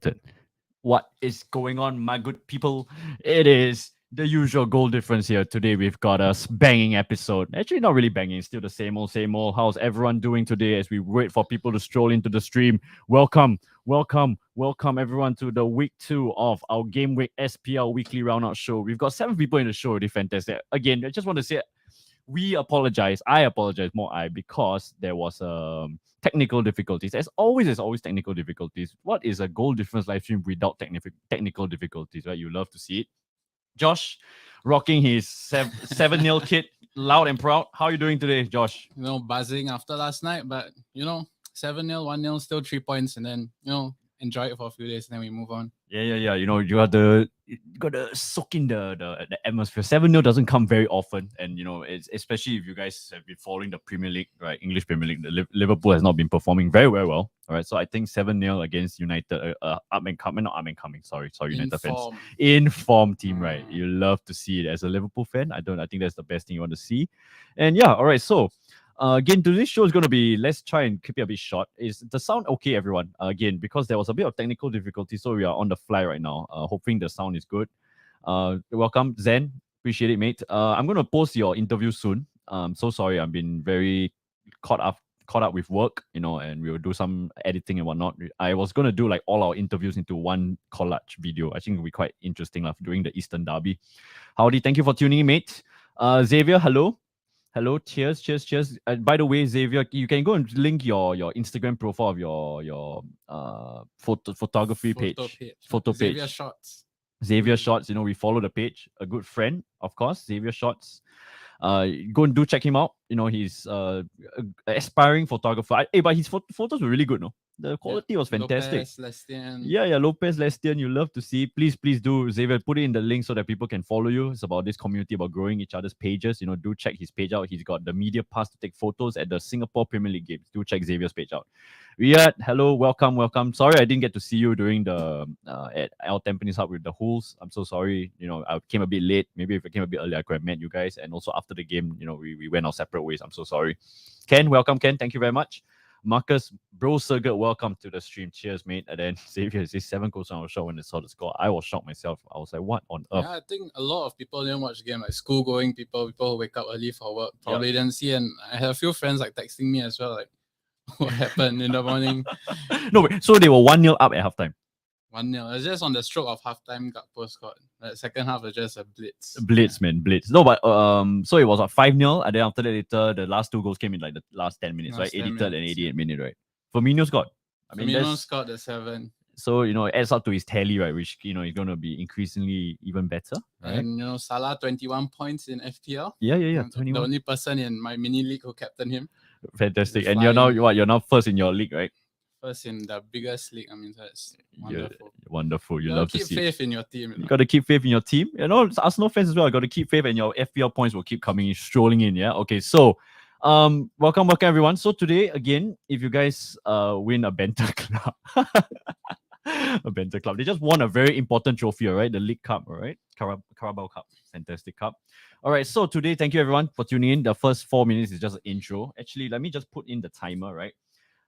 connected. What is going on, my good people? It is the usual goal difference here. Today we've got a banging episode. Actually, not really banging, still the same old, same old. How's everyone doing today as we wait for people to stroll into the stream? Welcome, welcome everyone to the week 2 of our Gameweek SPL weekly roundup show. We've got 7 people in the show, really fantastic. Again, I just want to say we apologize. I apologize more, because there was technical difficulties. As always, there's always technical difficulties. What is a goal difference live stream without technical difficulties, right? You love to see it. Josh, rocking his 7-0 kit, loud and proud. How are you doing today, Josh? Buzzing after last night, but 7-0, 1-0, still 3 points, and then enjoy it for a few days, and then we move on. Yeah. You got to soak in the atmosphere. 7-0 doesn't come very often, and it's especially if you guys have been following the Premier League, right? English Premier League. Liverpool has not been performing very well. All right, so I think 7-0 against United, not up and coming. Sorry, United fans. In form team, right? You love to see it as a Liverpool fan. I think that's the best thing you want to see, and yeah, all right, so. Again, today's show is going to be, let's try and keep it a bit short. Is the sound okay, everyone? Again, because there was a bit of technical difficulty, so we are on the fly right now, hoping the sound is good. Welcome, Zen. Appreciate it, mate. I'm going to post your interview soon. So sorry, I've been very caught up with work, and we'll do some editing and whatnot. I was going to do like all our interviews into one collage video. I think it'll be quite interesting during the Eastern Derby. Howdy, thank you for tuning in, mate. Xavier, hello. Hello, cheers. By the way, Xavier, you can go and link your Instagram profile of your photography page. Photo page. Xavier Shots. We follow the page. A good friend, of course, Xavier Shots. Go and check him out. He's aspiring photographer. But his photos were really good, no? The quality was fantastic. Lopez, Lestian. Yeah, Lopez, Lestian, you love to see. Please do, Xavier, put it in the link so that people can follow you. It's about this community, about growing each other's pages. Do check his page out. He's got the media pass to take photos at the Singapore Premier League games. Do check Xavier's page out. Riyad, hello, welcome. Sorry I didn't get to see you during the at our Tampines Hub with the Hools. I'm so sorry. I came a bit late. Maybe if I came a bit earlier, I could have met you guys. And also after the game, we went our separate ways. I'm so sorry. Ken, welcome, Ken. Thank you very much. Marcus, Bro Sergert, welcome to the stream. Cheers, mate. And then Xavier says 7 goals. I was shocked when they saw the score. I was shocked myself. I was like, what on earth? Yeah, I think a lot of people didn't watch the game, like school-going people who wake up early for work, probably didn't see. And I had a few friends like texting me as well, like, what happened in the morning? No, wait, so they were 1-0 up at halftime. 1-0. It's just on the stroke of halftime, Gakpo scored. The second half was just a blitz. Blitz. No, but so it was 5-0, and then after that later, the last 2 goals came in like the last 10 minutes, right? 83rd and 88th minute, right? Firmino scored. Firmino scored the 7. So, it adds up to his tally, right? Which, is going to be increasingly even better. Right? And, Salah, 21 points in FPL. Yeah. 21. The only person in my mini league who captained him. Fantastic. And you're now first in your league, right? First in the biggest league. That's wonderful. Wonderful. You love to see. Keep faith in your team. You got to keep faith in your team. Arsenal fans as well. You got to keep faith, and your FPL points will keep coming in, strolling in. Yeah. Okay. So, welcome everyone. So today, again, if you guys win a Banter Club, a Banter Club, they just won a very important trophy, all right? The League Cup, all right? Carabao Cup, fantastic cup. All right. So today, thank you everyone for tuning in. The first 4 minutes is just an intro. Actually, let me just put in the timer, right?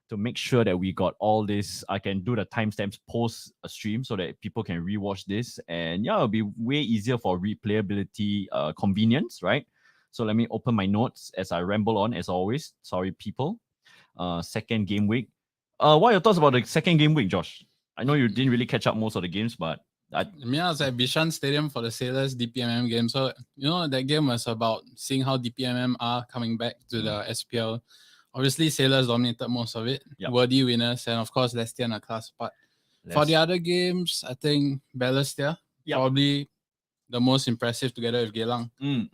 To make sure that we got all this. I can do the timestamps post a stream so that people can rewatch this. And yeah, it'll be way easier for replayability convenience, right? So let me open my notes as I ramble on, as always. Sorry, people. Second game week. What are your thoughts about the second game week, Josh? I know you didn't really catch up most of the games, but I was at Bishan Stadium for the Sailors DPMM game. So, that game was about seeing how DPMM are coming back to the SPL. Obviously, Sailors dominated most of it. Yep. Worthy winners, and of course, Lestian a class apart. For the other games, I think Balestier, probably the most impressive together with Geylang.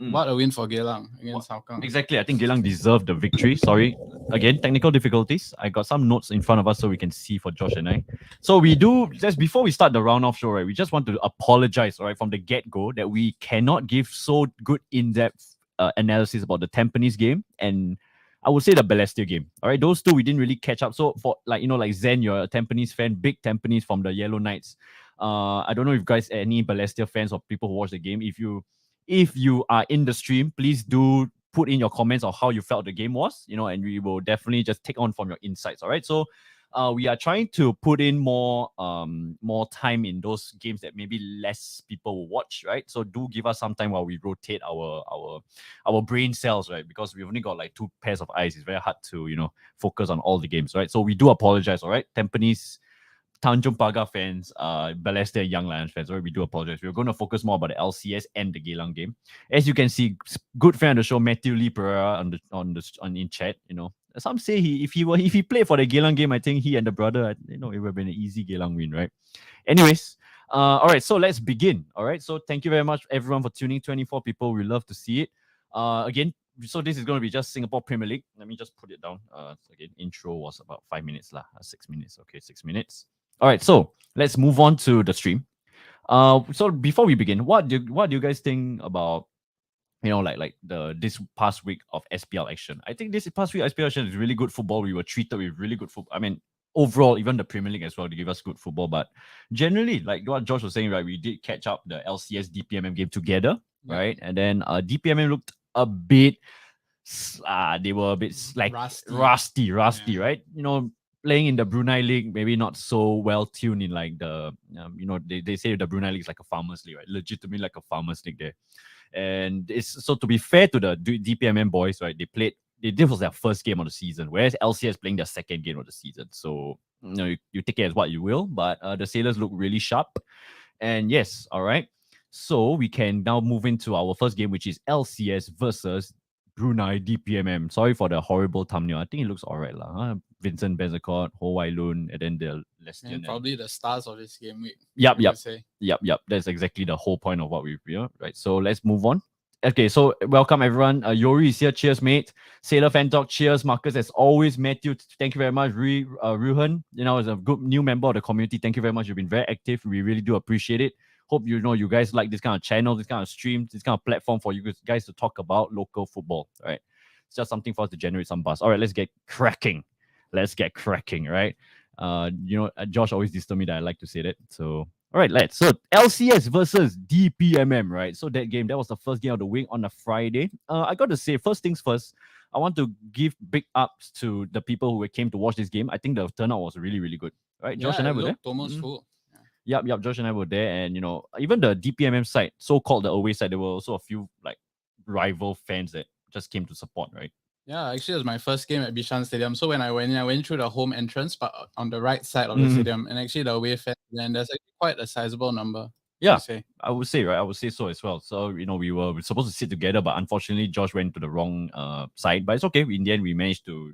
What a win for Geylang against Hougang. Exactly. I think Geylang deserved the victory. Sorry. Again, technical difficulties. I got some notes in front of us so we can see for Josh and I. So we do, just before we start the round-off show, right, we just want to apologize, all right, from the get-go that we cannot give so good in-depth analysis about the Tampines game and I would say the Balestier game. All right, those two we didn't really catch up. So for like Zen, you're a Tampines fan, big Tampines from the Yellow Knights. I don't know if you guys any Balestier fans or people who watch the game. If you are in the stream, please do put in your comments on how you felt the game was. And we will definitely just take on from your insights. All right. So we are trying to put in more time in those games that maybe less people will watch, right? So do give us some time while we rotate our brain cells, right? Because we've only got like two pairs of eyes. It's very hard to focus on all the games, right? So we do apologize, all right? Tampines, Tanjung Pagar fans, Balestier Young Lions fans, right? We do apologize. We're going to focus more about the LCS and the Geylang game. As you can see, good fan of the show, Matthew Lee Pereira on in chat. Some say if he played for the Geylang game, I think he and the brother, it would have been an easy Geylang win, right? Anyways, all right, so let's begin. All right, so thank you very much everyone for tuning. 24 people, we love to see it. Again, so this is going to be just Singapore Premier League. Let me just put it down. Again, intro was about 5 minutes lah. 6 minutes. Okay, 6 minutes. All right, so let's move on to the stream. So before we begin, what do you guys think about like this past week of SPL action? I think this past week SPL action is really good football. We were treated with really good football. I mean, overall, even the Premier League as well, to give us good football. But generally, like what Josh was saying, right, we did catch up the LCS DPMM game together, right? And then DPMM looked a bit, they were a bit like rusty, right? Playing in the Brunei League, maybe not so well tuned in like the, they say the Brunei League is like a farmers league, right? Legitimately like a farmers league there. And it's so to be fair to the DPMM boys, right? This was their first game of the season, whereas LCS playing their second game of the season. So you take it as what you will, but the Sailors look really sharp. And yes, all right. So we can now move into our first game, which is LCS versus Brunei DPMM. Sorry for the horrible thumbnail. I think it looks alright lah. Huh? Vincent Bezecourt, Ho Wai Lun, and then the and probably the stars of this game week. Yep. That's exactly the whole point of what we right. So let's move on. Okay, so welcome everyone. Yori is here. Cheers, mate. Sailor Fan Talk. Cheers, Marcus. As always, Matthew. Thank you very much. Ruhan, as a good new member of the community. Thank you very much. You've been very active. We really do appreciate it. Hope you guys like this kind of channel, this kind of stream, this kind of platform for you guys to talk about local football. Right? It's just something for us to generate some buzz. All right, let's get cracking. Right? Josh always disturbs me that I like to say that. So all right, so LCS versus DPMM, right? So that was the first game of the week on a Friday. I got to say, first things first, I want to give big ups to the people who came to watch this game. I think the turnout was really, really good, right? Josh and I were there. Almost full. Yep. Josh and I were there, and even the DPMM side, so-called the away side, there were also a few like rival fans that just came to support, right? Yeah, actually, it was my first game at Bishan Stadium. So when I went through the home entrance, but on the right side of the stadium, and actually the away fans, and there's actually quite a sizable number. Yeah, I would say, right? I would say so as well. So, we were supposed to sit together, but unfortunately, Josh went to the wrong side. But it's okay. In the end, we managed to,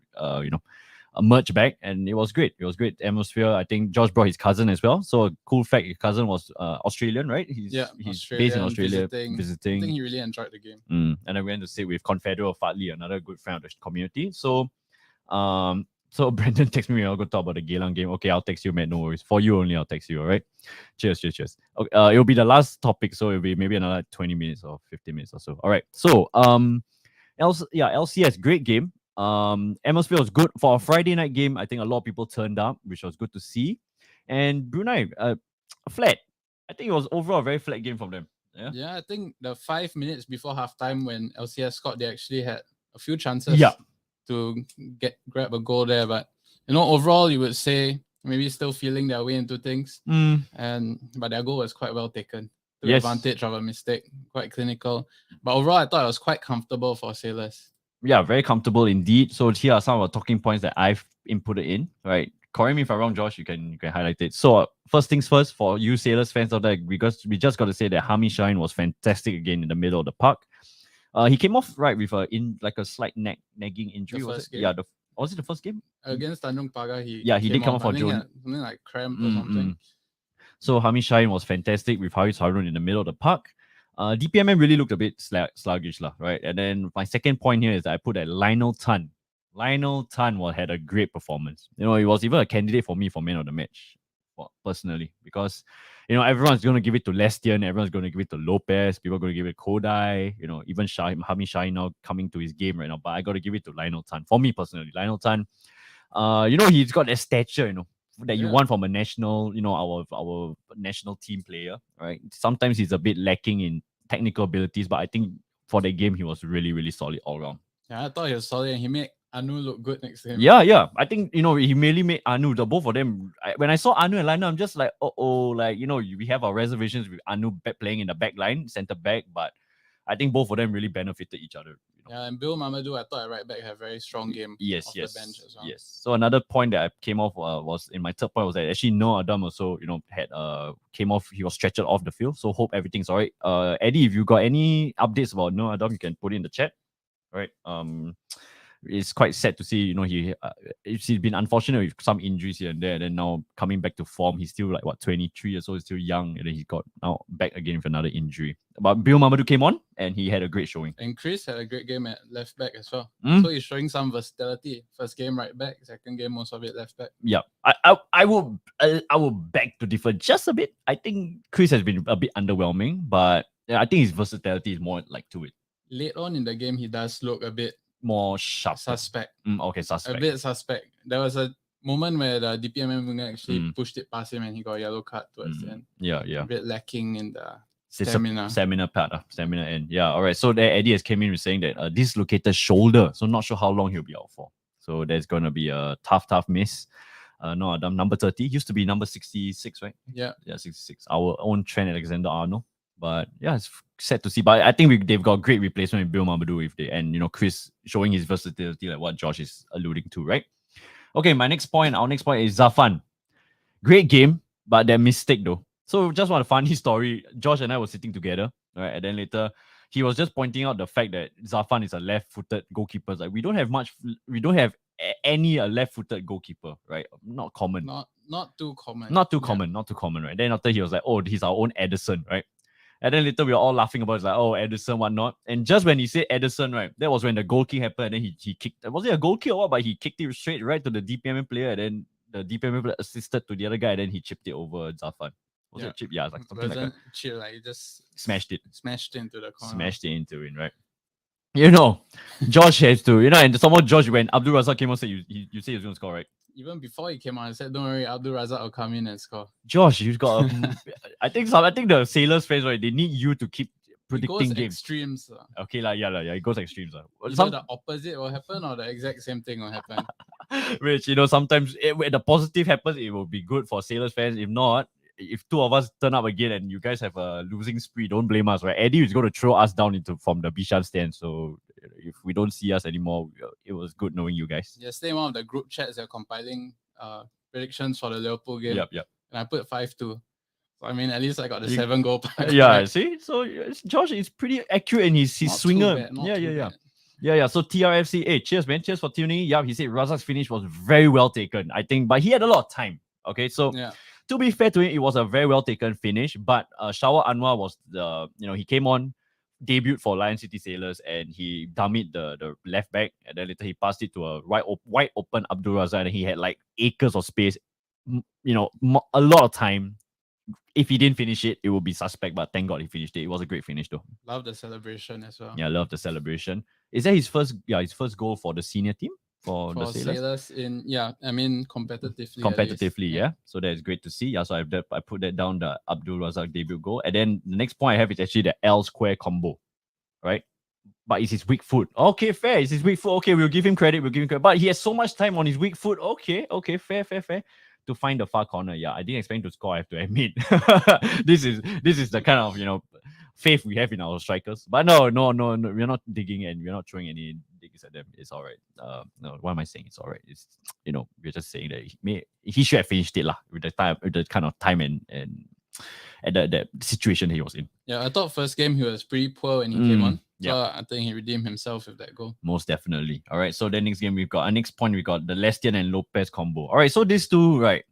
merge back, and it was great. It was great atmosphere. I think Josh brought his cousin as well. So, a cool fact, his cousin was Australian, right? He's based in Australia, visiting. I think he really enjoyed the game. And then we went to sit with Confederate Fadli, another good friend of the community. So, so Brandon texted me, I'll go talk about the Geylang game. Okay, I'll text you, Matt. No worries. For you only, I'll text you, all right? Cheers. Okay, it'll be the last topic, so it'll be maybe another 20 minutes or 15 minutes or so. All right. So, LCS, great game. Atmosphere was good for a Friday night game. I think a lot of people turned up, which was good to see. And Brunei, flat. I think it was overall a very flat game from them. Yeah, I think the 5 minutes before halftime when LCS scored, they actually had a few chances to grab a goal there. But overall, you would say maybe still feeling their way into things. But their goal was quite well taken. Took advantage of a mistake, quite clinical. But overall, I thought it was quite comfortable for Sailors. Yeah, very comfortable indeed. So here are some of the talking points that I've inputted in, right? Correct me if I'm wrong, Josh, you can highlight it. So first things first, for you Sailors fans out there, because we just got to say that Hami Shine was fantastic again in the middle of the park. He came off right with a slight nagging injury. Was it the first game? Against Tanjung Pagar, he did come off for June. Something like cramp or something. So Hami Shine was fantastic with Haris Harun in the middle of the park. DPMM really looked a bit sluggish, right? And then my second point here is that I put that Lionel Tan. Lionel Tan had a great performance. He was even a candidate for me for man of the match, personally, because everyone's going to give it to Lestian, everyone's going to give it to Lopez, people are going to give it to Kodai, even Hami Shai now coming to his game right now. But I got to give it to Lionel Tan. For me personally, Lionel Tan, he's got that stature, that you want from a national, our national team player, right? Sometimes he's a bit lacking in technical abilities, but I think for the game he was really, really solid all around. Yeah, I thought he was solid, and he made Anu looked good next to him. Yeah. I think, he merely made Anu, the both of them. When I saw Anu and Lionel, I'm just like, like, we have our reservations with Anu playing in the back line, center back, but I think both of them really benefited each other. Yeah, and Bill Mamadou, I thought at right back had a very strong game the bench as well. Yes. So another point that I came off was in my third point was that actually Noah Adam also, had came off. He was stretched off the field. So hope everything's all right. Eddie, if you got any updates about Noah Adam, you can put it in the chat. All right. It's quite sad to see, he's been unfortunate with some injuries here and there. And then now coming back to form, he's still like 23 years old, still young, and then he got now back again with another injury. But Bill Mamadou came on and he had a great showing. And Chris had a great game at left back as well. So he's showing some versatility. First game right back, second game most of it left back. Yeah, I will beg to differ just a bit. I think Chris has been a bit underwhelming, but I think his versatility is more like to it. Late on in the game, he does look a bit more sharp. Suspect. Okay, suspect. A bit suspect. There was a moment where the DPMM winger actually pushed it past him and he got a yellow card towards the end. Yeah. A bit lacking in the stamina. Stamina end. Yeah, all right. So there Eddie has came in with saying that dislocated shoulder. So not sure how long he'll be out for. So there's going to be a tough miss. No, Adam, number 30. Used to be number 66, right? Yeah, 66. Our own Trent Alexander-Arnold. But yeah, it's sad to see. But I think they've got great replacement with Bill Mamadou and Chris showing his versatility, like what Josh is alluding to, right? Okay, our next point is Zafan. Great game, but that mistake though. So just want a funny story. Josh and I were sitting together, right? And then later he was just pointing out the fact that Zafan is a left-footed goalkeeper. Like we don't have any left-footed goalkeeper, right? Not common. Not too common. Not too common, right? Then after he was like, oh, he's our own Edison, right? And then later we were all laughing about it. It's like, oh, Edison, whatnot. And just when he said Edison, right, that was when the goal kick happened. And then he kicked. Was it a goal kick or what? But he kicked it straight right to the DPM player. And then the DPM player assisted to the other guy. And then he chipped it over Zafan. Was it chip? Yeah, like something like that. Chip, like he just smashed it. Smashed into the corner. Smashed it into it, right? Josh has to, and someone Josh, when Abdul Razak came on, said you say he was going to score, right? Even before he came on, I said, "Don't worry, Abdul Razak will come in and score." Josh, you've got. I think the Sailors fans, right? They need you to keep predicting games. Extremes. Okay, it goes extremes. Either the opposite will happen or the exact same thing will happen. Which sometimes when the positive happens, it will be good for Sailors fans. If not, if two of us turn up again and you guys have a losing spree, don't blame us, right? Eddie is going to throw us down from the Bishan stand. So if we don't see us anymore, it was good knowing you guys. Yesterday, one of the group chats are compiling predictions for the Liverpool game. Yep. And I put 5-2. So I mean, at least I got the 7-goal part. Yeah, see? So Josh is pretty accurate in his swinger. Yeah. So TRFC, hey, cheers, man. Cheers for tuning in. Yeah, he said Razak's finish was very well taken, I think, but he had a lot of time. Okay, so to be fair to him, it was a very well taken finish. But Shawar Anwar was he came on, debuted for Lion City Sailors, and he dummied the left back, and then later he passed it to a wide open Abdul Razak, and he had like acres of space, a lot of time. If he didn't finish it, it would be suspect, but thank God he finished it. It was a great finish though. Love the celebration as well. Yeah, love the celebration. Is that his first goal for the senior team? For the Sailors competitively, yeah. So that's great to see. Yeah, so I put that down, the Abdul Razak debut goal. And then the next point I have is actually the L square combo, right? But it's his weak foot. Okay, fair. It's his weak foot. Okay, we'll give him credit. But he has so much time on his weak foot. Okay, fair. To find the far corner. Yeah, I didn't expect him to score, I have to admit. This is the kind of faith we have in our strikers. But no, we're not digging and we're not throwing any digs at them. It's all right. No, what am I saying? It's all right. It's we're just saying that he should have finished it with the kind of time and the situation he was in. Yeah, I thought first game he was pretty poor when he came on. So I think he redeemed himself with that goal. Most definitely. All right. So then next game we got the Lestian and Lopez combo. All right. So these two, right?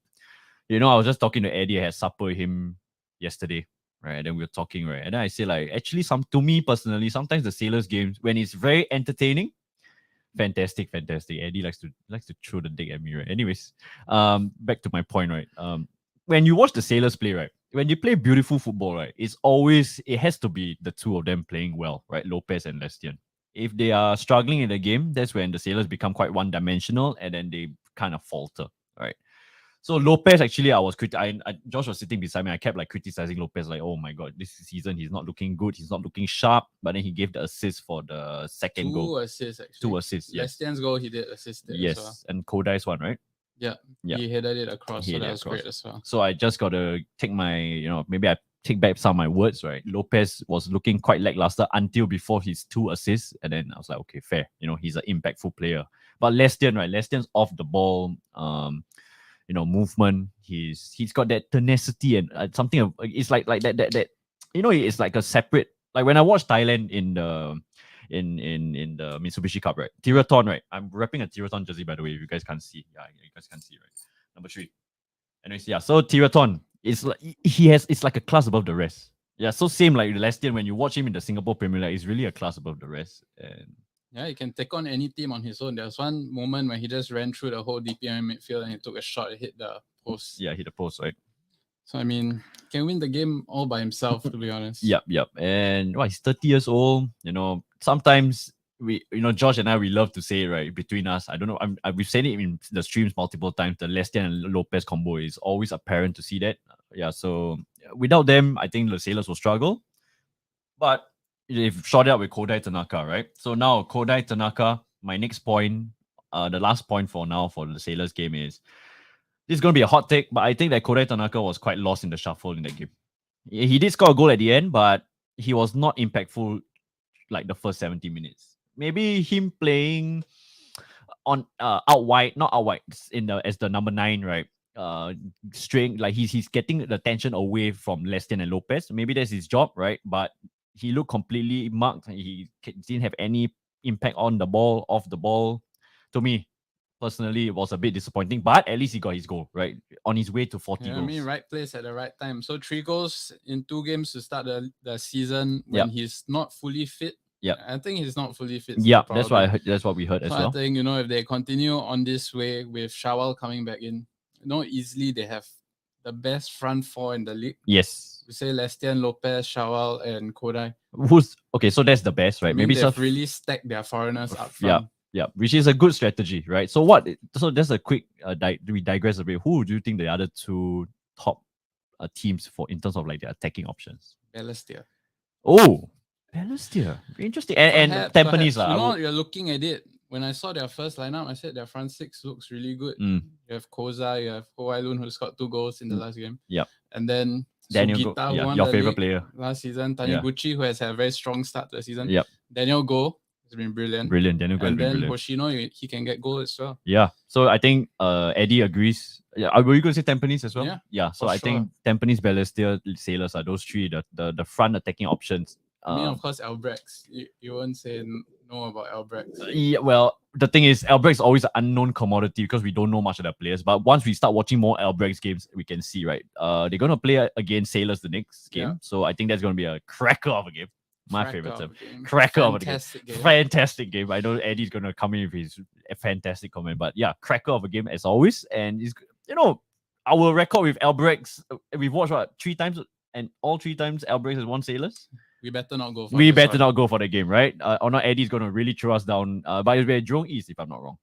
I was just talking to Eddie. I had supper with him yesterday, right? And then we were talking, right? And then I say actually to me personally, sometimes the Sailors games when it's very entertaining, fantastic. Eddie likes to throw the dick at me, right? Anyways, back to my point, right? When you watch the Sailors play, right? When you play beautiful football, right, it has to be the two of them playing well, right? Lopez and Lestian. If they are struggling in the game, that's when the Sailors become quite one-dimensional and then they kind of falter, right? So Lopez, actually, Josh was sitting beside me. I kept like criticizing Lopez, like, oh my god, this season he's not looking good, he's not looking sharp. But then he gave the assist for the second goal. 2 assists actually. 2 assists, yes. Lestien's goal, he did assist it Yes, as well. and Kodai's one, right? Yeah, Yeah. he headed it across, He so headed that was across. great as well. So I just gotta take my, maybe I take back some of my words, right? Lopez was looking quite lackluster until before his 2 assists, and then I was like, okay, fair. He's an impactful player. But Lestien, right? Lestien's off the ball, movement. He's got that tenacity and something of it's like that. It's like a separate. Like when I watched Thailand in the in the Mitsubishi Cup, right? Tiraton, right? I'm repping a Tiraton jersey, by the way. If you guys can't see, yeah, you guys can't see, right? Number 3. Anyways, yeah. So Tiraton, it's like it's like a class above the rest. Yeah. So same like Lestian, when you watch him in the Singapore Premier League, it's really a class above the rest. And yeah, he can take on any team on his own. There was one moment when he just ran through the whole DPM midfield and he took a shot, it hit the post. Yeah, hit the post, right? So I mean, can win the game all by himself, to be honest. Yep. And he's 30 years old. Sometimes Josh and I, we love to say it, right, between us. I don't know. We've said it in the streams multiple times. The Lestian and Lopez combo is always apparent to see that. Yeah. So without them, I think the Sailors will struggle. But they've shot it out with Kodai Tanaka, right? So now Kodai Tanaka, my next point, the last point for now for the Sailors game is this is going to be a hot take, but I think that Kodai Tanaka was quite lost in the shuffle in that game. He did score a goal at the end, but he was not impactful like the first 70 minutes. Maybe him playing on out wide, not out wide, as the number 9, right? String, like he's getting the attention away from Lestian and Lopez. Maybe that's his job, right? But he looked completely marked. He didn't have any impact on the ball, off the ball. To me, personally, it was a bit disappointing, but at least he got his goal, right? On his way to 40 goals. I mean, right place at the right time. So 3 goals in 2 games to start the season when he's not fully fit. Yeah, I think he's not fully fit. Yeah, that's what I heard. That's what we heard as well. I think, if they continue on this way with Shawal coming back in, easily they have the best front 4 in the league. Yes. We say Lestian, Lopez, Shawal, and Kodai. So that's the best, right? Maybe they've really stacked their foreigners up front. Yeah, which is a good strategy, right? So that's a quick we digress a bit. Who do you think the other 2 top teams in terms of like their attacking options? Balestier. Oh, Balestier. Interesting. And Tampines. You're looking at it. When I saw their first lineup, I said their front 6 looks really good. You have Koza, you have Ho Ailun, who scored 2 goals in the last game. Yep. And then Daniel Sugita, who won your the favorite league player last season. Taniguchi, who has had a very strong start to the season. Yep. Daniel Go has been brilliant. Daniel Go has been brilliant. Hoshino, he can get goals as well. Yeah. So I think Eddie agrees. Yeah, were you going to say Tampines as well? Yeah. So I think Tampines, Balestier, Sailors are those 3 the front attacking options. I mean, of course, Albrechts. You won't say no about Albrechts. Yeah, well, the thing is, Albrecht's always an unknown commodity because we don't know much of their players. But once we start watching more Albrechts games, we can see, right? They're going to play against Sailors the next game. Yeah. So I think that's going to be a cracker of a game. My favorite term. Cracker of a game. Fantastic game. I know Eddie's going to come in with his fantastic comment. But yeah, cracker of a game as always. And, our record with Albrechts, we've watched, 3 times? And all 3 times Albrechts has won Sailors? We better not go for not go for the game, right? Or not, Eddie's going to really throw us down. But it'll be Jurong East, if I'm not wrong.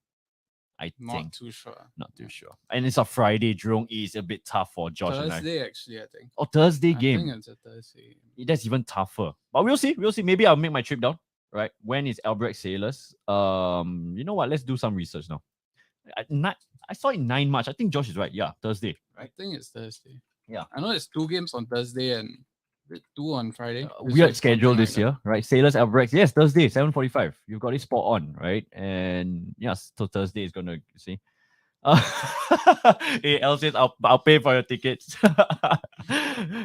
Not think. too sure. Not too sure. And it's a Friday. Jurong East, a bit tough for Josh and I. Thursday, actually, I think. Thursday game. I think it's a Thursday. That's even tougher. But we'll see. Maybe I'll make my trip down, right? When is Albrecht Sailors? You know what? Let's do some research now. I saw it 9 March. I think Josh is right. Yeah, Thursday. I think it's Thursday. Yeah. I know it's 2 games on Thursday and 2 on Friday. Weird schedule this year, right? Sailors Albrecht. Yes, Thursday, 7:45. You've got it spot on, right? And yes, so Thursday is gonna see. Hey, El says I'll pay for your tickets.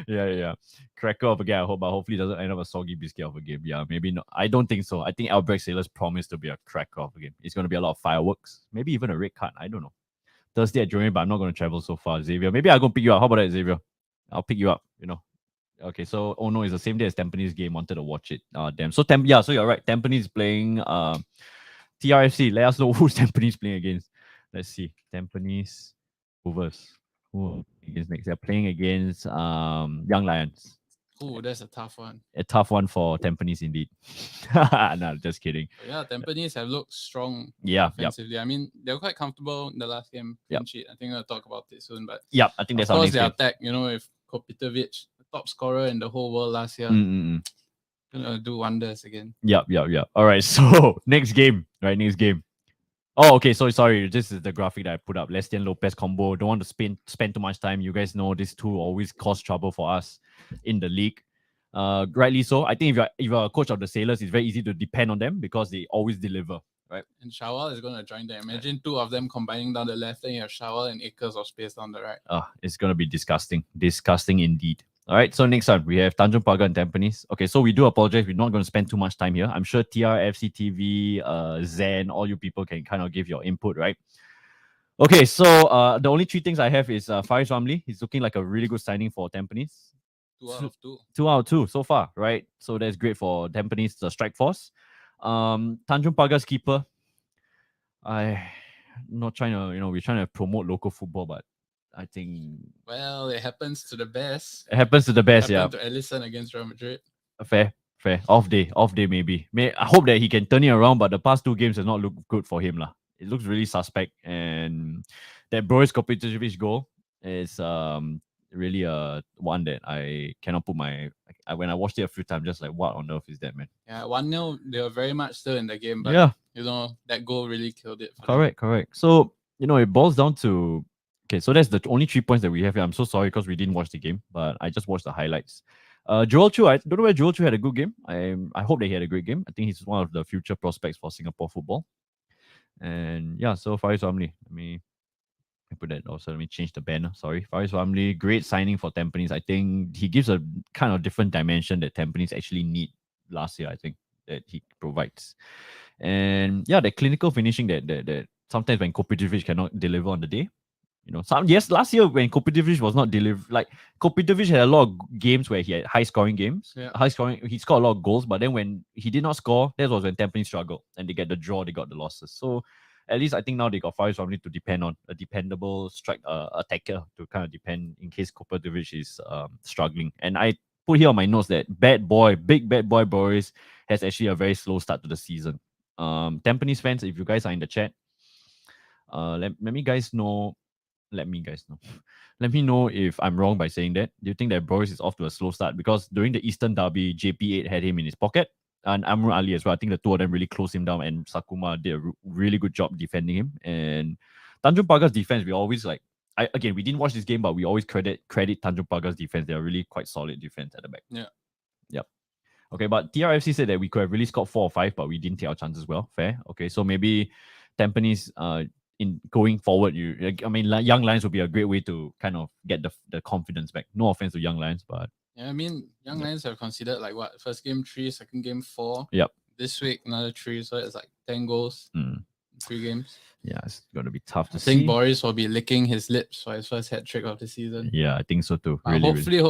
Yeah. Cracker of a game, I hope, but hopefully it doesn't end up a soggy biscuit of a game. Yeah, maybe not. I don't think so. I think Albrecht Sailors promised to be a cracker of a game. It's gonna be a lot of fireworks, maybe even a red card. I don't know. Thursday at Jeremy, but I'm not gonna travel so far. Xavier, maybe I'll go pick you up. How about that, Xavier? I'll pick you up, Okay, so no, it's the same day as Tampines game. Wanted to watch it. Damn. So so you're right. Tampines is playing TRFC. Let us know who's Tampines playing against. Let's see. Tampines Rovers. Who against next? They're playing against Young Lions. Oh, that's a tough one. A tough one for Tampines indeed. No, just kidding. But yeah, Tampines have looked strong Yeah, offensively. I mean, they were quite comfortable in the last game. Yep. Clean sheet. I think I'll talk about it soon. But yeah. I think of that's our course, next their game. attack, with Kopitovic, the top scorer in the whole world last year, gonna do wonders again. Yep. All right. So next game, right? Next game. Oh, okay. So sorry. This is the graphic that I put up. Lestian Lopez combo. Don't want to spend too much time. You guys know these two always cause trouble for us in the league. Rightly so. I think if you're a coach of the Sailors, it's very easy to depend on them because they always deliver, right? And Shawal is gonna join them. Imagine two of them combining down the left, then you have Shawal and acres of space down the right. It's gonna be disgusting. Disgusting indeed. All right, so next one, we have Tanjung Pagar and Tampines. Okay, so we do apologize. We're not going to spend too much time here. I'm sure TRFC TV, Zen, all you people can kind of give your input, right? Okay, so the only three things I have is Faris Ramli. He's looking like a really good signing for Tampines. 2 out of 2. 2 out of 2 so far, right? So that's great for Tampines, the strike force. Tanjung Pagar's keeper. I'm not trying to, we're trying to promote local football, but I think it happens to the best. It happens to the best, yeah. To Ellison against Real Madrid. Fair. Off day maybe. I hope that he can turn it around, but the past 2 games has not looked good for him lah. It looks really suspect, and that Boris Kopitovic goal is really one that I cannot put when I watched it a few times, just like what on earth is that, man? Yeah, 1-0, they were very much still in the game, but that goal really killed it. Correct. So it boils down to. Okay, so that's the only 3 points that we have here. I'm so sorry because we didn't watch the game, but I just watched the highlights. Joel Chu, I don't know where Joel Chu had a good game. I hope that he had a great game. I think he's one of the future prospects for Singapore football. And yeah, so Faris Ramli. Let me put that also. Let me change the banner. Sorry. Faris Ramli, great signing for Tampines. I think he gives a kind of different dimension that Tampines actually need last year, I think, that he provides. And yeah, the clinical finishing that sometimes when Kopitovic cannot deliver on the day. Last year when Kopitovic was not delivered, like Kopitovic had a lot of games where he had high scoring games. Yeah. He scored a lot of goals, but then when he did not score, that was when Tampines struggled and they get the draw, they got the losses. So at least I think now they got Faris Ramli to depend on, a dependable attacker to kind of depend in case Kopitovic is struggling. And I put here on my notes that big bad boy Boris has actually a very slow start to the season. Tampines fans, if you guys are in the chat, let me guys know. Let me know if I'm wrong by saying that. Do you think that Boris is off to a slow start? Because during the Eastern Derby, JP8 had him in his pocket, and Amr Ali as well. I think the two of them really closed him down, and Sakuma did a really good job defending him. And Tanjung Pagar's defense, we always we didn't watch this game, but we always credit Tanjung Pagar's defense. They are really quite solid defense at the back. Yeah. Yep. Okay, but TRFC said that we could have really scored 4 or 5, but we didn't take our chances well. Fair. Okay, so maybe Tampines, in going forward, Young Lions would be a great way to kind of get the confidence back. No offense to Young Lions, but yeah, Young Lions have considered first game 3, second game 4. Yep. This week another 3, so it's 10 goals, 3 games. Yeah, it's gonna be tough to see. I think Boris will be licking his lips for his first hat trick of the season. Yeah, I think so too. Hopefully,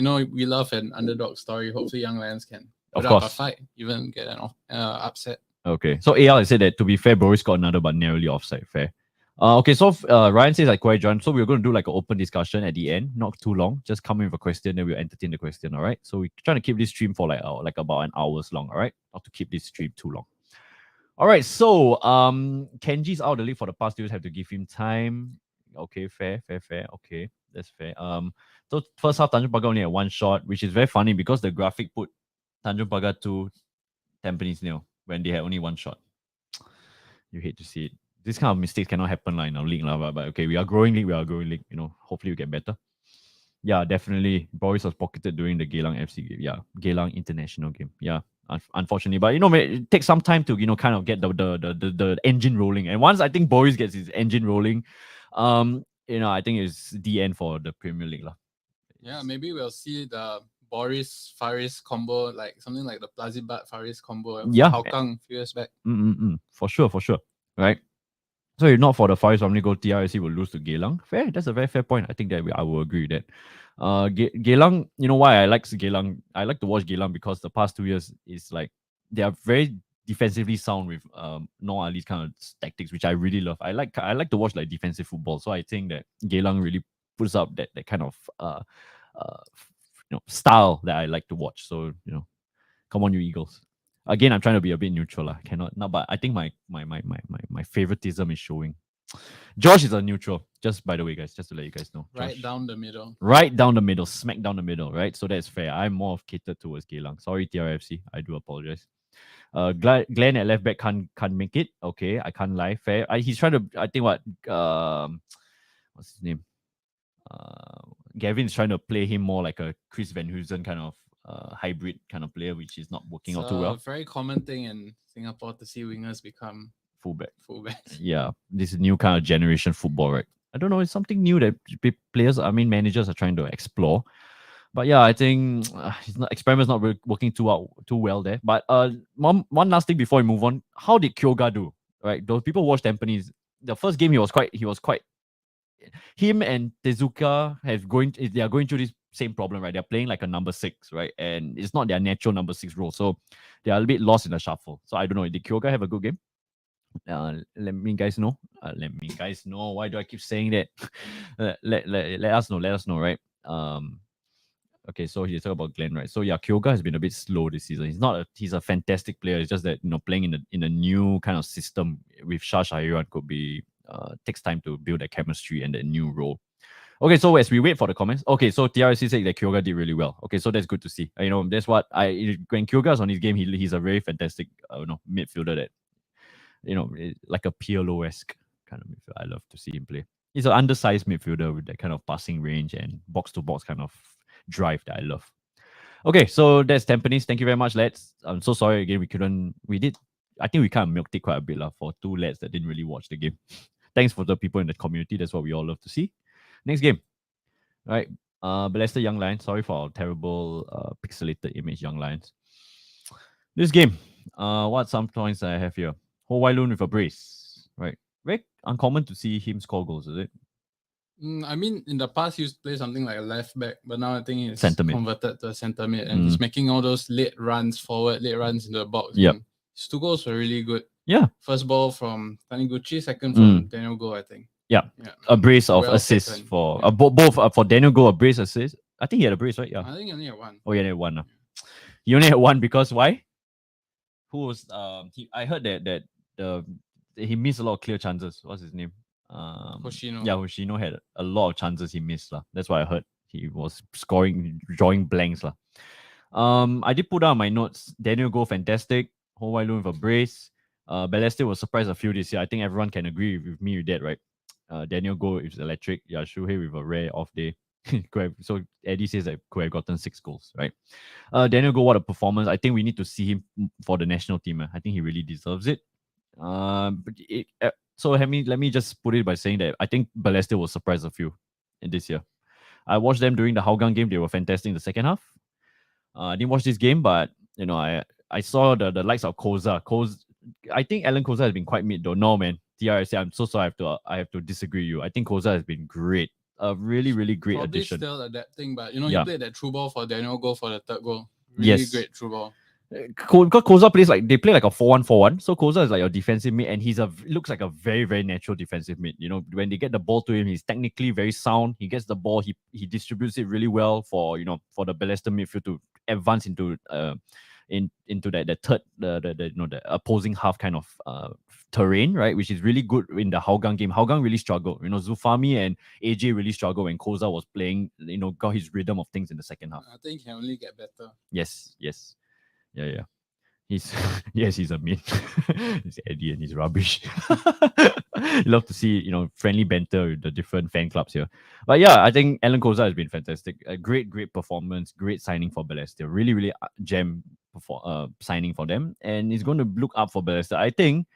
we love an underdog story. Hopefully, Young Lions can put up a fight, even get an upset. Okay, so AL said that to be fair, Boris got another but narrowly offside. Fair. Okay, so Ryan says quite John. So we're going to do an open discussion at the end, not too long. Just come in with a question, then we'll entertain the question. All right. So we're trying to keep this stream for about an hour's long. All right, not to keep this stream too long. All right. So Kenji's out of the league for the past 2 years. Have to give him time. Okay, fair. Okay, that's fair. So first half Tanjung Pagar only had 1 shot, which is very funny because the graphic put Tanjung Pagar 2, Tampines 0 when they had only 1 shot. You hate to see it. This kind of mistakes cannot happen in our league. But okay, we are growing league. Hopefully we get better. Yeah, definitely. Boris was pocketed during the Geylang FC game. Yeah, Geylang International game. Yeah, unfortunately. But, it takes some time to, kind of get the engine rolling. And once I think Boris gets his engine rolling, I think it's the end for the Premier League. Yeah, maybe we'll see the Boris Faris combo, something like the Plazibat Faris combo. Yeah. Hougang a few years back. For sure. Right? So if not for the Faris Ramli goal, TRSC will lose to Geylang. Fair, that's a very fair point. I think that I will agree with that. Geylang, why I like Geylang? I like to watch Geylang because the past 2 years is they are very defensively sound with Noor Ali's kind of tactics, which I really love. I like to watch defensive football. So I think that Geylang really puts up that kind of style that I like to watch. So come on, you Eagles. Again, I'm trying to be a bit neutral. Cannot no, but I think my favoritism is showing. Josh is a neutral, just by the way, guys, just to let you guys know. Right Josh. down the middle. Right down the middle, smack down the middle, right? So that's fair. I'm more catered towards Geylang. Sorry, TRFC. I do apologize. Glenn at left back can't make it. Okay, I can't lie. Fair. He's trying to. I think what's his name? Gavin's trying to play him more like a Chris Van Hoosen kind of hybrid kind of player, which is not working out too well. It's a very common thing in Singapore to see wingers become fullbacks. Yeah, this is new kind of generation football, right? I don't know. It's something new that managers are trying to explore. But yeah, I think experiment's not really working too well there. But one last thing before we move on, how did Kyoga do? Right, those people watched Tampines. The first game he was quite. Him and Tezuka they are going through this same problem, right? They're playing like a number 6, right? And it's not their natural number 6 role, so they are a bit lost in the shuffle. So I don't know. Did Kyoga have a good game? Let me guys know. Why do I keep saying that? Let us know. Let us know, right? Okay, so he's talking about Glenn, right? So yeah, Kyoga has been a bit slow this season. He's a fantastic player. It's just that playing in a new kind of system with Shashahiran could be takes time to build that chemistry and that new role. Okay, so as we wait for the comments, okay, so TRC said that Kyoga did really well. Okay, so that's good to see. That's what when Kyoga's on his game, he's a very fantastic midfielder that like a Pirlo-esque kind of midfielder. I love to see him play. He's an undersized midfielder with that kind of passing range and box to box kind of drive that I love. Okay, so that's Tampines. Thank you very much, lads. I'm so sorry again. I think we kind of milked it quite a bit for two lads that didn't really watch the game. Thanks for the people in the community. That's what we all love to see. Next game. All right. Balester Young Lions. Sorry for our terrible pixelated image, Young Lions. This game. What some points I have here? Ho Wai Lun with a brace. Right. Very uncommon to see him score goals, is it? I mean, in the past, he used to play something like a left back, but now I think he's converted to a centre mid, and he's making all those late runs forward, late runs into the box. Yeah. His 2 goals were really good. Yeah. First ball from Taniguchi, second from Daniel Go, I think. Yeah. A brace of assists for both for Daniel Go, a brace assist. I think he had a brace, right? Yeah. I think he only had one. Oh, he only had one. He only had one because why? Who was I heard that he missed a lot of clear chances. What's his name? Hoshino. Yeah, Hoshino had a lot of chances he missed. That's why I heard he was drawing blanks. I did put down my notes. Daniel Go, fantastic. Ho Wai Lun with a brace. Balester was surprised a few this year. I think everyone can agree with me with that, right? Daniel Go is electric. Yeah, Shuhei with a rare off day. So Eddie says that could have gotten 6 goals, right? Daniel Go, what a performance. I think we need to see him for the national team. I think he really deserves it. So let me just put it by saying that I think Balester will surprise a few in this year. I watched them during the Hougang game. They were fantastic in the second half. I didn't watch this game, but I saw the likes of Koza. I think Alan Koza has been quite mid though. No man, TRC, I'm so sorry. I have to disagree with you. I think Koza has been great. A really, really great Probably addition. Still adapting, but he played that through ball for Daniel Go for the 3rd goal. Really great through ball. Because Koza they play like a 4-1-4-1. So Koza is like your defensive mid, and looks like a very, very natural defensive mid. When they get the ball to him, he's technically very sound. He gets the ball, he distributes it really well for the Balester midfield to advance into into the third the opposing half kind of terrain, right? Which is really good in the Hougang game. Hougang really struggled. Zufami and AJ really struggled when Koza was playing. Got his rhythm of things in the second half. I think he can only get better. Yes. Yeah. He's a mid. He's Eddie and he's rubbish. Love to see friendly banter with the different fan clubs here. But yeah, I think Alan Koza has been fantastic. A great performance, great signing for Balester. Really, really gem signing for them, and he's going to look up for Balester. I think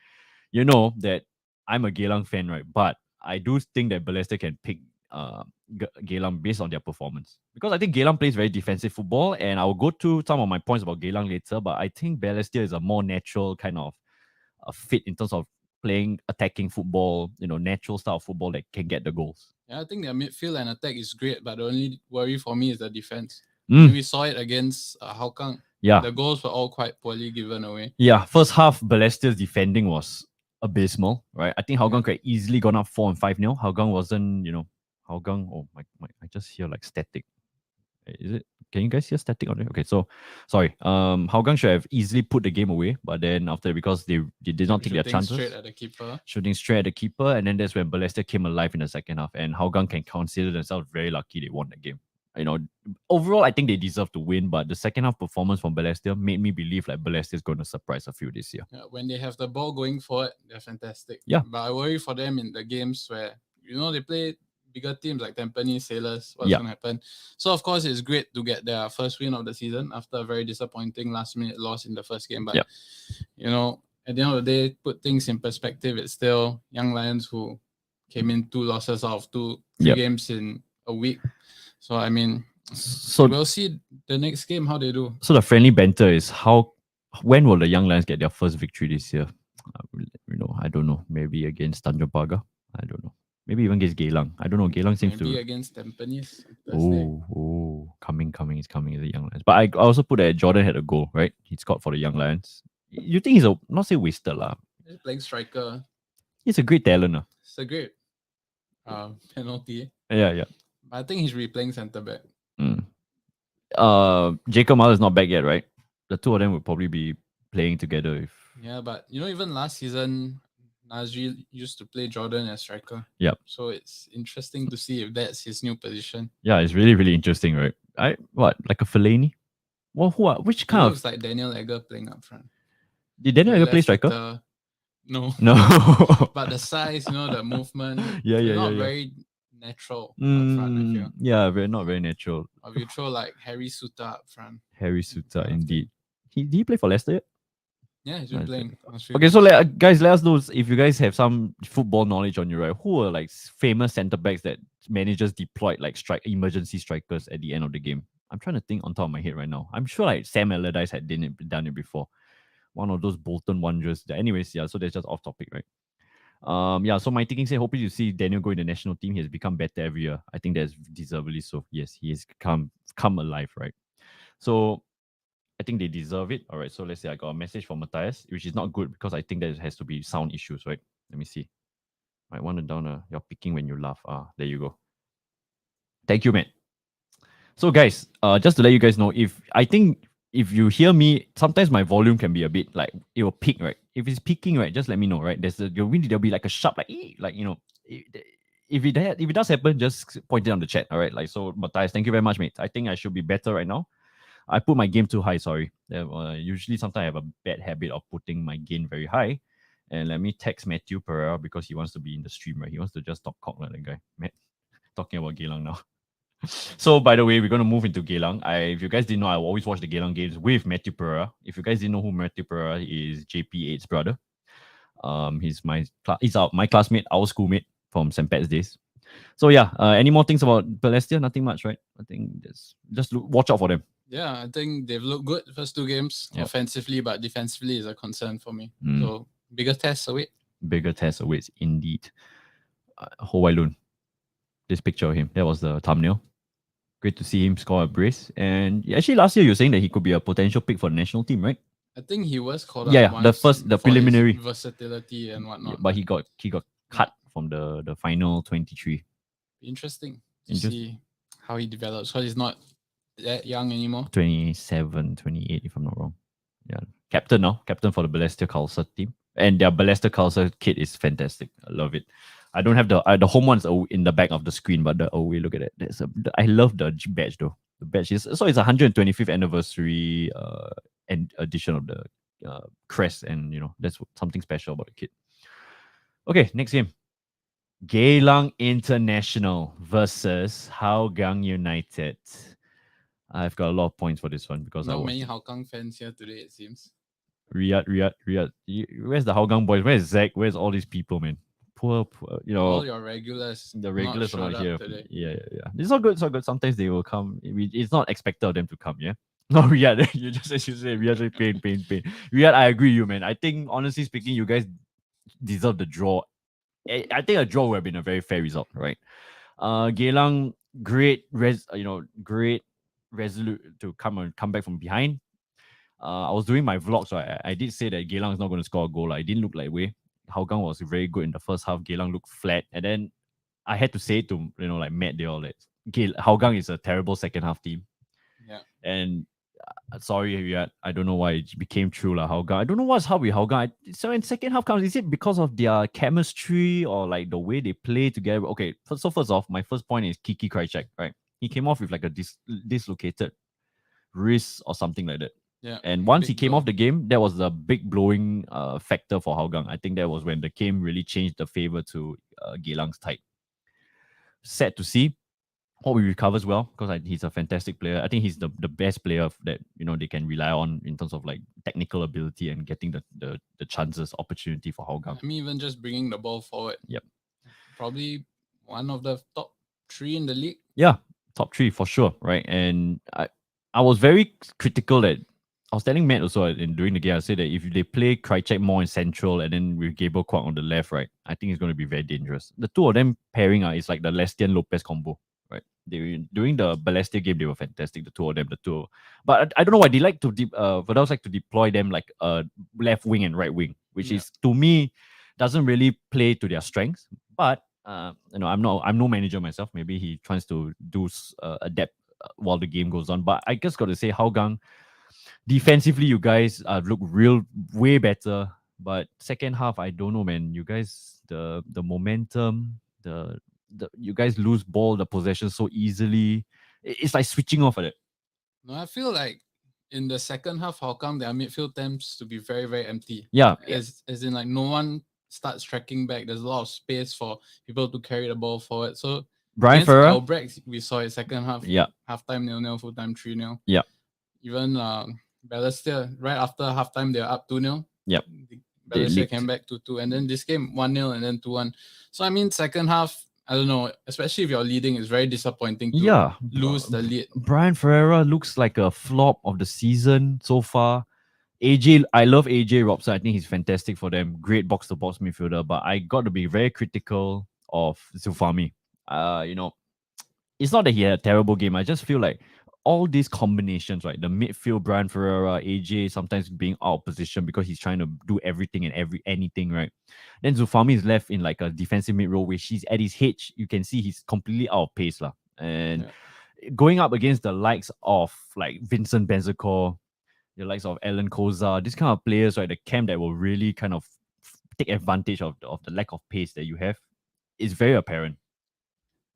that I'm a Geylang fan, right? But I do think that Balester can pick Geylang based on their performance, because I think Geylang plays very defensive football, and I'll go to some of my points about Geylang later, but I think Balester is a more natural kind of fit in terms of playing attacking football, natural style of football that can get the goals. Yeah, I think their midfield and attack is great, but the only worry for me is the defense. We saw it against Hougang. Yeah, the goals were all quite poorly given away. Yeah, first half Balester's defending was abysmal, right? I think Hougang could easily gone up 4 and 5-0. Hougang wasn't, Hougang. Oh my! I just hear like static. Is it? Can you guys hear static on it? Okay, so sorry. Hougang should have easily put the game away, but then after because they did not take their chances, straight at the keeper, shooting straight at the keeper, and then that's when Balestier came alive in the second half, and Hougang can consider themselves very lucky they won the game. You know, overall, I think they deserve to win, but the second half performance from Balestier made me believe like Balestier is going to surprise a few this year. Yeah, when they have the ball going forward, they're fantastic. Yeah. But I worry for them in the games where, they play bigger teams like Tampines, Sailors, what's going to happen. So, of course, it's great to get their first win of the season after a very disappointing last-minute loss in the first game. But, at the end of the day, put things in perspective, it's still Young Lions who came in 2 losses out of 2 games in a week. So, I mean, we'll see the next game how they do. So the friendly banter is when will the Young Lions get their first victory this year? I don't know. Maybe against Tanjong Pagar. I don't know. Maybe even against Geylang. I don't know. Geylang seems maybe against Tampines. Coming. He's coming the Young Lions. But I also put that Jordan had a goal, right? He scored for the Young Lions. You think he's not say wasted lah? He's playing striker. He's a great talent. It's a great penalty. Yeah. I think he's replaying centre back. Jacob Mahler is not back yet, right? The two of them would probably be playing together. Yeah, but even last season, Nazri used to play Jordan as striker. Yep. So it's interesting to see if that's his new position. Yeah, it's really, really interesting, right? Like a Fellaini? Well, which kind of... looks like Daniel Egger playing up front. Did Daniel Egger play striker? No. But the size, the movement. Not very natural up front, I feel. Yeah, not very natural. Or if you throw like Harry Suter up front. Harry Suter, indeed. Did he play for Leicester yet? Yeah, he's been playing. Okay, so guys, let us know if you guys have some football knowledge on you, right? Who are like famous centre backs that managers deployed like emergency strikers at the end of the game? I'm trying to think on top of my head right now. I'm sure like Sam Allardyce had done it before. One of those Bolton wonders. Anyways, so that's just off topic, right? So my thinking said, hoping to see Daniel go in the national team. He has become better every year. I think that's deservedly so. Yes, he has come alive, right? So I think they deserve it. All right, so let's say I got a message from Matthias, which is not good because I think there has to be sound issues, right? Let me see. I want to down you're picking when you laugh. There you go. Thank you, man. So guys, just to let you guys know, if you hear me, sometimes my volume can be a bit like it will peak, right? If it's peaking, right, just let me know, right? There'll be like a sharp if it does happen, just point it on the chat. All right, so Matthias, thank you very much, mate. I think I should be better right now. I put my game too high, sorry. Usually sometimes I have a bad habit of putting my gain very high. And let me text Matthew Pereira because he wants to be in the stream, right? He wants to just talk cock like that guy. Matt, talking about Geylang now. So, by the way, we're going to move into Geylang. If you guys didn't know, I always watch the Geylang games with Matthew Pereira. If you guys didn't know who Matthew Pereira is, JP8's brother. He's my classmate, our schoolmate from St. Pat's days. So, any more things about Balestier? Nothing much, right? I think just watch out for them. Yeah, I think they've looked good the first 2 games offensively, but defensively is a concern for me. So, bigger tests await. Bigger tests awaits, indeed. Ho Wai Lun. This picture of him, that was the thumbnail. Great to see him score a brace. And actually, last year you were saying that he could be a potential pick for the national team, right? I think he was called up once the preliminary versatility and whatnot. But he got cut from the final 23. Interesting to see how he develops. Because he's not that young anymore. 27, 28, if I'm not wrong. Yeah, captain for the Balestier Khalsa team, and their Balestier Khalsa kit is fantastic. I love it. I don't have the home ones in the back of the screen, but the away, look at that. I love the badge though. The badge is so it's 125th anniversary and edition of the crest, and that's something special about the kit. Okay, next game. Geylang International versus Hougang United. I've got a lot of points for this one because not many Hougang fans here today, it seems. Riyadh. Where's the Hougang boys? Where's Zach? Where's all these people, man? Poor, all your regulars. The regulars are not here. Today. Yeah. It's all good. Sometimes they will come. It's not expected of them to come, yeah? No, Riyadh. You just as you say, Riyadh, pain. Riyadh, I agree with you, man. I think, honestly speaking, you guys deserve the draw. I think a draw would have been a very fair result, right? Geylang, great resolute to come back from behind. I was doing my vlog, so I did say that Geylang is not going to score a goal. It didn't look like way. Hougang was very good in the first half. Geylang looked flat, and then I had to say to Matt, they all Hougang is a terrible second half team. Yeah. And sorry, I don't know why it became true lah. Hougang. I don't know what's up with Hougang. So in second half comes, is it because of their chemistry or like the way they play together? Okay, so first off, my first point is Kiki Krychek, right? He came off with like a dislocated wrist or something like that. Yeah. And once he Big came blow. off the game, that was the big blowing factor for Hougang. I think that was when the game really changed the favor to Geelang's tide. Sad to see. Hope he recovers well because he's a fantastic player. I think he's the best player that they can rely on in terms of like technical ability and getting the chances, opportunity for Hougang. I mean, even just bringing the ball forward. Yep. Probably one of the top 3 in the league. Yeah, top 3 for sure, right? And I was very critical that I was telling Matt also during the game. I said that if they play Krychek more in central and then with Gabriel Kwok on the left, right, I think it's going to be very dangerous. The two of them pairing is like the Lestian Lopez combo, right? During the Balestier game, they were fantastic. The two of them, but I don't know why they like to Verdals like to deploy them like left wing and right wing, which is to me doesn't really play to their strengths. But I'm no manager myself. Maybe he tries to do adapt while the game goes on. But I just got to say, Hougang, defensively, you guys look way better. But second half, I don't know, man. You guys, the momentum, you guys lose the possession so easily. It's like switching off at it. No, I feel like in the second half, Hougang, their midfield tends to be very, very empty. Yeah. As in like no one starts tracking back. There's a lot of space for people to carry the ball forward. So Brian Ferrer, Albrecht, we saw it second half. Yeah. Halftime 0-0, full time 3-0. Yeah. Even Balestier, right after halftime, they're up 2-0. Yep. Balestier came back 2-2. And then this game 1-0 and then 2-1. So I mean, second half, I don't know, especially if you're leading, it's very disappointing to lose the lead. Brian Ferreira looks like a flop of the season so far. AJ, I love AJ Robson. I think he's fantastic for them. Great box-to-box midfielder. But I got to be very critical of Zufami. It's not that he had a terrible game. I just feel like all these combinations, right? The midfield, Brian Ferreira, AJ sometimes being out of position because he's trying to do everything and anything, right? Then Zufami is left in like a defensive mid role where she's at his hitch. You can see he's completely out of pace. And going up against the likes of like Vincent Bezecourt, the likes of Alan Koza, these kind of players, right? The camp that will really kind of take advantage of the lack of pace that you have is very apparent.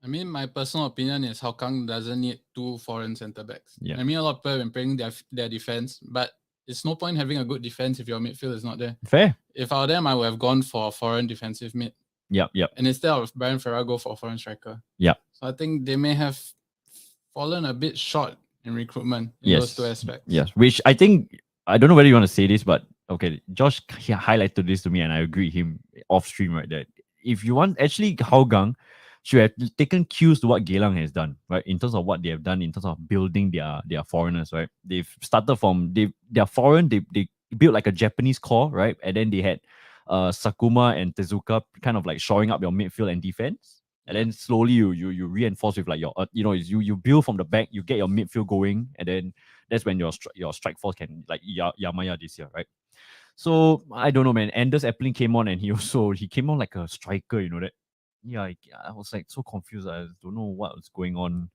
I mean, my personal opinion is Hougang doesn't need 2 foreign centre backs. Yeah. I mean, a lot of people have been playing their defense, but it's no point having a good defense if your midfield is not there. Fair. If I were them, I would have gone for a foreign defensive mid. Yep. And instead of Brian Ferreira, go for a foreign striker. Yeah. So I think they may have fallen a bit short in recruitment in those 2 aspects. Yes, which I think, I don't know whether you want to say this, but okay, Josh highlighted this to me and I agree with him off stream, right? That if you want, actually Hougang should have taken cues to what Geylang has done, right? In terms of what they have done, in terms of building their foreigners, right? They've started from, they're foreign, they built like a Japanese core, right? And then they had Sakuma and Tezuka kind of like shoring up your midfield and defense. And then slowly you reinforce with like your you build from the back, you get your midfield going, and then that's when your strike force can like Yamaya this year, right? So I don't know, man. Anders Epling came on and he came on like a striker, that. Yeah, I was like so confused. I don't know what was going on.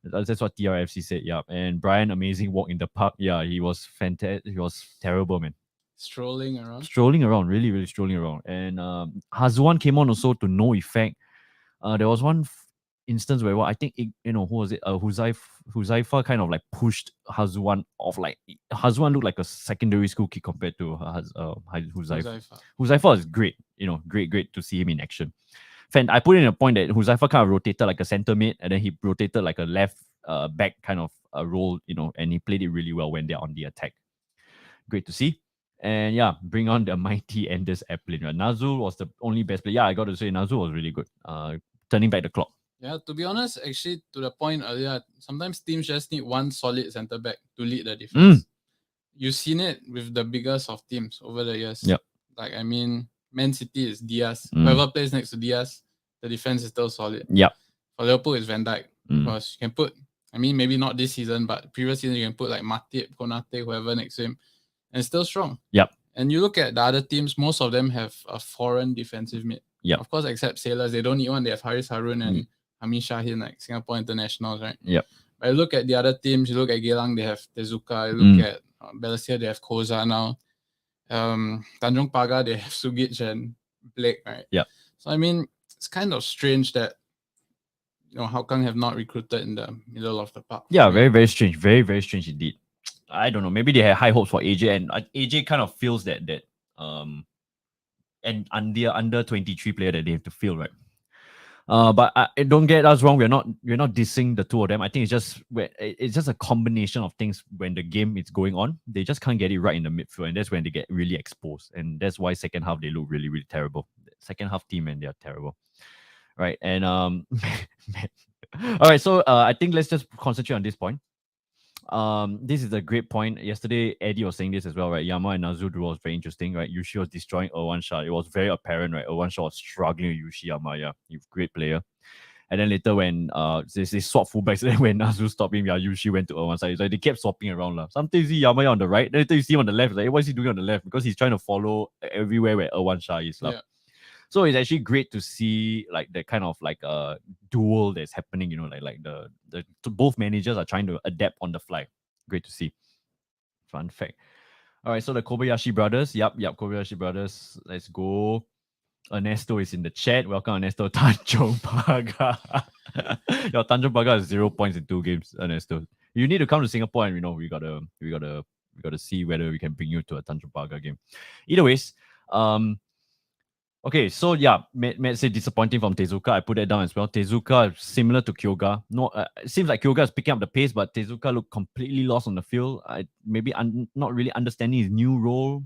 That's what TRFC said. Yeah, and Brian, amazing walk in the park. Yeah, he was fantastic. He was terrible, man. Strolling around, really, really strolling around. And Hazuan came on also to no effect. There was one instance where I think who was it? Huzaifa kind of like pushed Hazuan off. Like Hazuan looked like a secondary school kid compared to Huzaifa. Huzaifa is great. Great to see him in action. I put in a point that Huzaifa kind of rotated like a center mid, and then he rotated like a left back kind of role. And he played it really well when they're on the attack. Great to see. And yeah, bring on the mighty Anders Epling. Right? Nazul was the only best player. Yeah, I got to say Nazul was really good. Turning back the clock. Yeah, to be honest, actually, to the point earlier, sometimes teams just need one solid centre back to lead the defense. You've seen it with the biggest of teams over the years. Yep. Like, I mean, Man City is Diaz. Whoever plays next to Diaz, the defense is still solid. Yep. For Liverpool, it's Van Dijk. Because you can put, I mean, maybe not this season, but previous season, you can put like Matip, Konate, whoever next to him, and it's still strong. Yep. And you look at the other teams, most of them have a foreign defensive mid. Yep. Of course, except Sailors, they don't need one. They have Haris Harun and Hamid Shahin, like Singapore internationals, right? Yep. But you look at the other teams, you look at Geylang, they have Tezuka, you look at Bezecourt, they have Koza now. Tanjong Pagar, they have Sugic and Blake, right? Yeah. So I mean, it's kind of strange that how come have not recruited in the middle of the park? Yeah, very, very strange. Very, very strange indeed. I don't know. Maybe they had high hopes for AJ, and AJ kind of feels that and under 23 player that they have to fill, right? But don't get us wrong. We're not dissing the two of them. I think it's just a combination of things. When the game is going on, they just can't get it right in the midfield, and that's when they get really exposed. And that's why second half they look really, really terrible. Second half team, and they are terrible, right? And all right. So I think let's just concentrate on this point. This is a great point. Yesterday, Eddie was saying this as well, right? Yama and Nazu duel was very interesting, right? Yushi was destroying Erwan. It was very apparent, right? Erwan was struggling with Yushi Yama. He's a great player. And then later when they swap fullbacks, then when Nazu stopped him, Yushi went to Erwan. It's like they kept swapping around. Sometimes you see Yama on the right, then later you see him on the left. Like, what is he doing on the left? Because he's trying to follow everywhere where Erwan is. Yeah. So it's actually great to see like the kind of like duel that's happening, like the both managers are trying to adapt on the fly. Great to see. Fun fact. All right, so the Kobayashi brothers. Yep, Kobayashi brothers. Let's go. Ernesto is in the chat. Welcome, Ernesto. Tanjong Pagar. Your Tanjong Pagar has 0 points in 2 games, Ernesto. You need to come to Singapore, and we gotta see whether we can bring you to a Tanjong Pagar game. Either ways, okay, so yeah, Matt said disappointing from Tezuka. I put that down as well. Tezuka similar to Kyoga. No, it seems like Kyoga is picking up the pace, but Tezuka looked completely lost on the field. Maybe not really understanding his new role.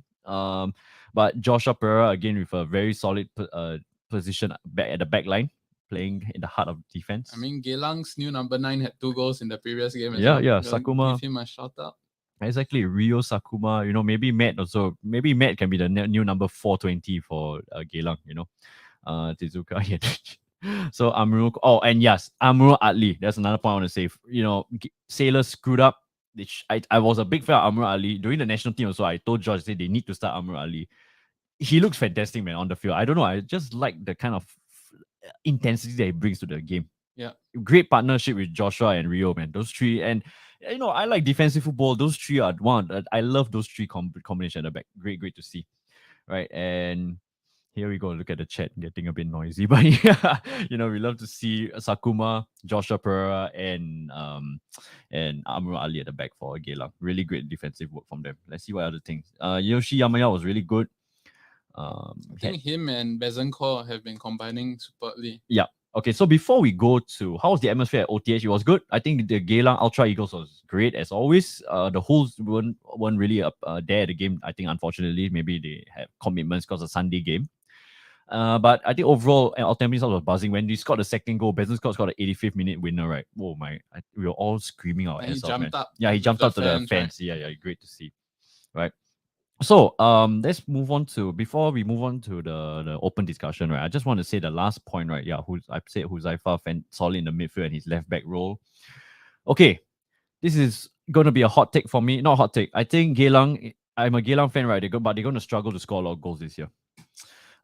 But Joshua Pereira again with a very solid position back at the back line, playing in the heart of defense. I mean, Geylang's new number 9 had 2 goals in the previous game as well. Yeah, Sakuma. Give him a shout out. Exactly, Rio Sakuma. Maybe Matt also. Maybe Matt can be the new number 420 for Geylang. Tezuka. So Amru. Oh, and yes, Amru Atli. That's another point I want to say. Sailors screwed up. I was a big fan of Amru Ali during the national team. Also, I told George they need to start Amru Ali. He looks fantastic, man, on the field. I don't know. I just like the kind of intensity that he brings to the game. Yeah, great partnership with Joshua and Rio, man. Those three, and I like defensive football. Those three are one. I love those three combination at the back. Great to see, right? And here we go. Look at the chat getting a bit noisy, but yeah, we love to see Sakuma, Joshua Pereira, and Amru Ali at the back for Geylang. Really great defensive work from them. Let's see what other things. Yoshi Yamaya was really good. I think him and Bezecourt have been combining superbly. Yeah. Okay, so before we go to how was the atmosphere at OTH, it was good. I think the Geylang Ultra Eagles was great as always. The Hulls weren't really there at the game. I think unfortunately maybe they had commitments because of Sunday game. But I think overall, our Tampines was buzzing when they scored the second goal. Bezecourt scored the 85th minute winner, right? Oh my! We were all screaming our ass off, man. Yeah, he jumped up to the fans. Right? Yeah, great to see, right? So let's move on to before we move on to the open discussion, right? I just want to say the last point, right? Yeah, I said Huzaifa solid in the midfield and his left back role. Okay, this is gonna be a hot take for me. Not a hot take. I think Geylang. I'm a Geylang fan, right? But they're gonna struggle to score a lot of goals this year.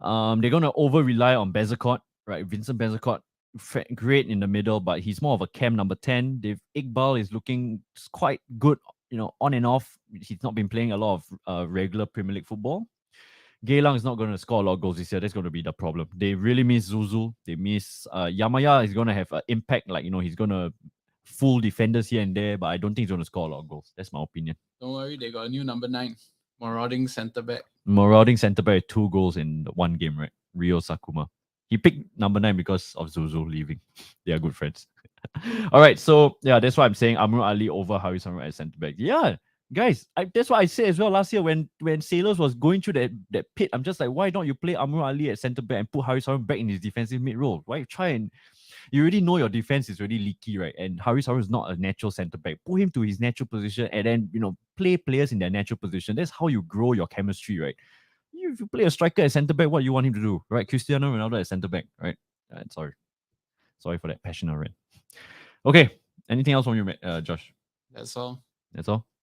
They're gonna over rely on Bezecourt, right? Vincent Bezecourt, great in the middle, but he's more of a cam number 10. Iqbal is looking quite good. On and off, he's not been playing a lot of regular Premier League football. Geylang is not going to score a lot of goals this year. That's going to be the problem. They really miss Zuzu. They miss Yamaya is going to have an impact. Like, he's going to fool defenders here and there, but I don't think he's going to score a lot of goals. That's my opinion. Don't worry, they got a new number 9, marauding centre back. 2 goals in 1 game, right? Rio Sakuma. He picked number 9 because of Zuzu leaving. They are good friends. All right, so yeah, that's why I'm saying Amru Ali over Haris Amru as centre back. Yeah, guys, that's what I said as well last year when Sailors was going through that pit. I'm just like, why don't you play Amru Ali at centre back and put Haris Amru back in his defensive mid role? Why try and you already know your defense is really leaky, right? And Haris Amru is not a natural centre back. Put him to his natural position and then play players in their natural position. That's how you grow your chemistry, right? If you play a striker at centre back, what you want him to do, right? Cristiano Ronaldo at centre back, right? Sorry for that passionate rant. Okay, anything else from you, Josh? That's all.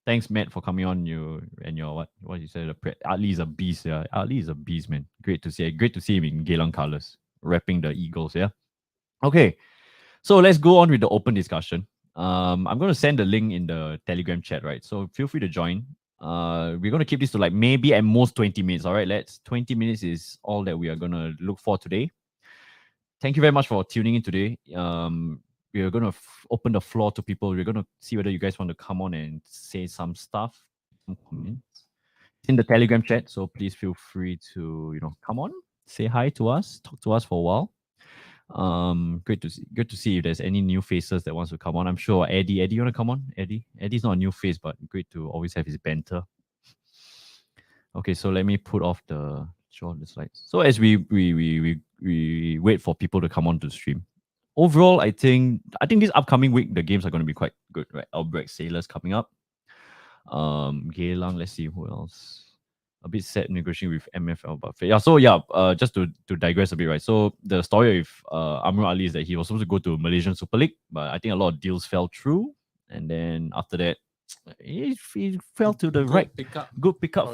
Thanks, Matt, for coming on. You and your what you said. Ali is a beast. Yeah, Ali is a beast, man. Great to see. Great to see him in Geylang colours, repping the Eagles. Yeah. Okay, so let's go on with the open discussion. I'm going to send the link in the Telegram chat, right? So feel free to join. We're going to keep this to like maybe at most 20 minutes. All right, 20 minutes is all that we are going to look for today. Thank you very much for tuning in today. We are going to open the floor to people. We're going to see whether you guys want to come on and say some stuff, some comments. It's in the Telegram chat, so please feel free to, come on, say hi to us, talk to us for a while. Good to see if there's any new faces that wants to come on. I'm sure Eddie, you want to come on? Eddie's not a new face, but great to always have his banter. Okay, so let me put off the slides. So as we wait for people to come on to the stream. Overall, I think this upcoming week the games are going to be quite good, right? Outbreak Sailors coming up. Geylang, let's see who else. A bit sad negotiating with MFL, but just to digress a bit, right? So the story with Amrul Ali is that he was supposed to go to Malaysian Super League, but I think a lot of deals fell through, and then after that, he fell to the right. Good pickup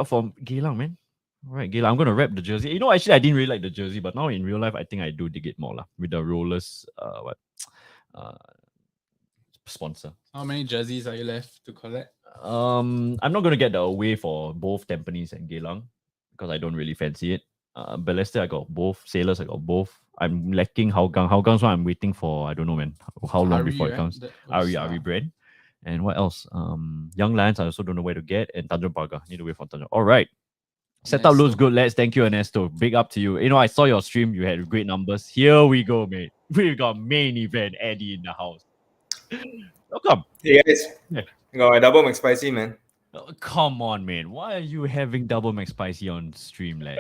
from Geylang, man. All right, Geylang, I'm gonna wrap the jersey. Actually, I didn't really like the jersey, but now in real life, I think I do dig it more lah with the rollers. Sponsor. How many jerseys are you left to collect? I'm not gonna get the away for both Tampines and Geylang because I don't really fancy it. Balestier, I got both. Sailors, I got both. I'm lacking Hougang. Hougang's one I'm waiting for. I don't know, man. How long before it comes? Ari brand. And what else? Young Lions, I also don't know where to get. And Tanjong Pagar. Need to wait for Tanjong. All right. Setup looks good, lads. Thank you, Ernesto. Big up to you. I saw your stream. You had great numbers. Here we go, mate. We've got main event Eddie in the house. Welcome. Hey guys. Yeah. Got a double McSpicy, man. Oh, come on, man. Why are you having double McSpicy on stream, lad?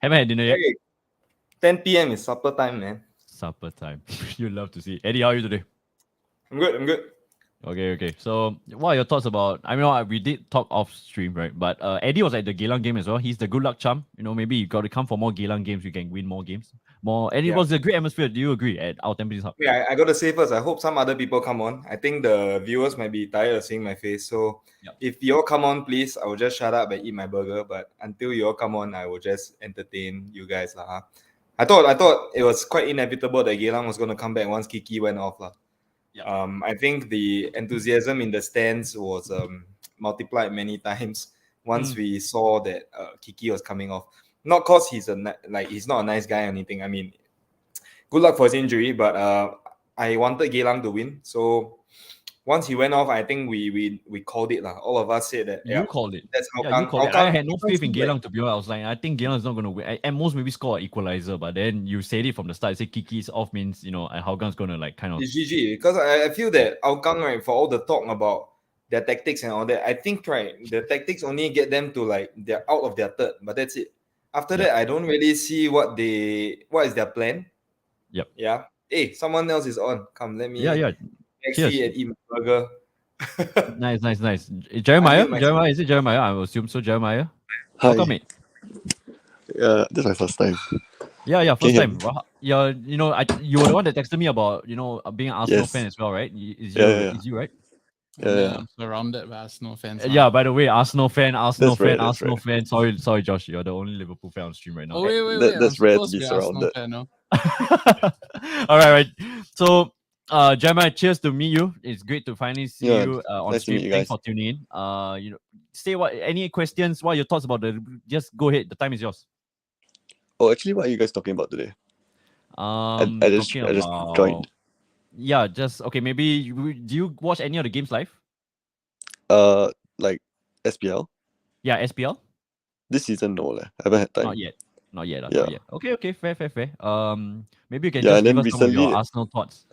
Haven't had dinner yet? Hey, 10 p.m. is supper time, man. Supper time. You love to see. Eddie, how are you today? I'm good. Okay. So, what are your thoughts about? I mean, we did talk off stream, right? But Eddie was at the Geylang game as well. He's the good luck charm. Maybe you got to come for more Geylang games. You can win more games. And it was a great atmosphere. Do you agree at our Tampines Hub? Yeah, I got to say first, I hope some other people come on. I think the viewers might be tired of seeing my face. So, if you all come on, please, I will just shut up and eat my burger. But until you all come on, I will just entertain you guys. I thought it was quite inevitable that Geylang was going to come back once Kiki went off. I think the enthusiasm in the stands was multiplied many times once we saw that Kiki was coming off. Not because he's not a nice guy or anything. I mean, good luck for his injury, but I wanted Geylang to win. So once he went off, I think we called it. All of us said that. You called it. That's how you called it. I had no faith in Geylang, to be honest. I was like, I think Geylang is not going to win. At most, maybe score an equalizer. But then you said it from the start. You said Kiki's off means, Hougang going to kind of... It's GG. Because I feel that Hougang, right, for all the talk about their tactics and all that, I think, right, the tactics only get them to, they're out of their third. But that's it. After that, I don't really see what is their plan. Yep. Yeah. Hey, someone else is on. Come, let me... Yeah. Actually, and eat my burger. Nice. Jeremiah? Is it Jeremiah? I assume so. Jeremiah. Hi. Welcome, mate. This is my first time. Yeah, first time. You were the one that texted me about being an Arsenal fan as well, right? Is you right? Yeah. I'm surrounded by Arsenal fans. Yeah, by the way, Arsenal fan. Right. Sorry, Josh. You're the only Liverpool fan on stream right now. Oh, wait. That's rare to be surrounded. All right. So, Jeremiah, cheers to meet you. It's great to finally see you on nice stream. Thanks for tuning in. Say any questions, what are your thoughts about just go ahead. The time is yours. Oh, actually, what are you guys talking about today? I just joined. Yeah, okay. Maybe do you watch any of the games live? Like SPL. Yeah, SPL. This season, no, I haven't had time. Not yet. Yeah. Not yet. Okay. Fair. Maybe you can just give us some of your Arsenal thoughts.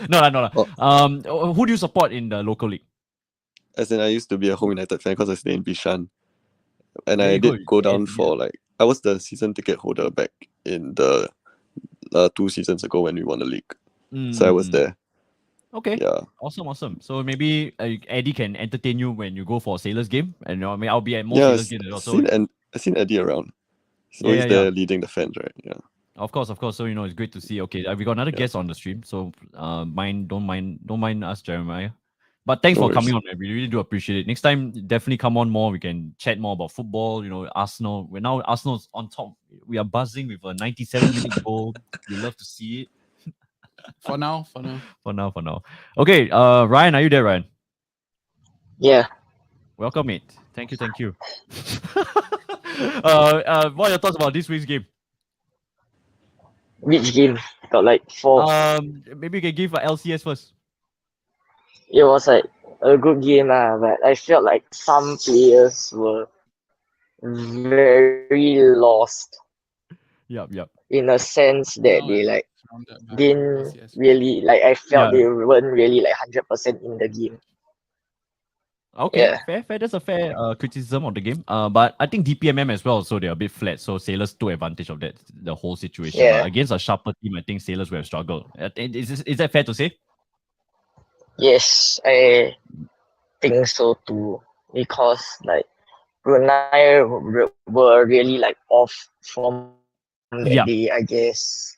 No. Who do you support in the local league? As in, I used to be a Home United fan because I stay in Bishan, and I did go down for I was the season ticket holder back in the 2 seasons ago when we won the league. So I was there. Okay. Yeah. Awesome. So maybe Eddie can entertain you when you go for a Sailors game, and I'll be at more Sailors games as well. I've seen Eddie around. So he's there leading the fans, right? Yeah. Of course. So it's great to see. Okay, we got another guest on the stream. So don't mind us, Jeremiah. But thanks for coming on, man. We really do appreciate it. Next time, definitely come on more. We can chat more about football. Arsenal. Now Arsenal's on top. We are buzzing with a 97-minute goal. We love to see it. For now. For now. Okay, Ryan, are you there, Ryan? Yeah. Welcome, mate. Thank you. What are your thoughts about this week's game? Which game? Got like 4. Maybe you can give LCS first. It was like a good game, but I felt like some players were very lost. Yep. In a sense that they like Roundup, didn't LCS. really like. I felt Yeah. they weren't really like 100% in the game. Okay, Yeah. fair. That's a fair criticism of the game. But I think DPMM as well, so they're a bit flat. So Sailors took advantage of that, the whole situation. Yeah. Against a sharper team, I think Sailors will have struggled. Is that fair to say? Yes, I think so too. Because like Brunei were really like off from that Yep. day, I guess.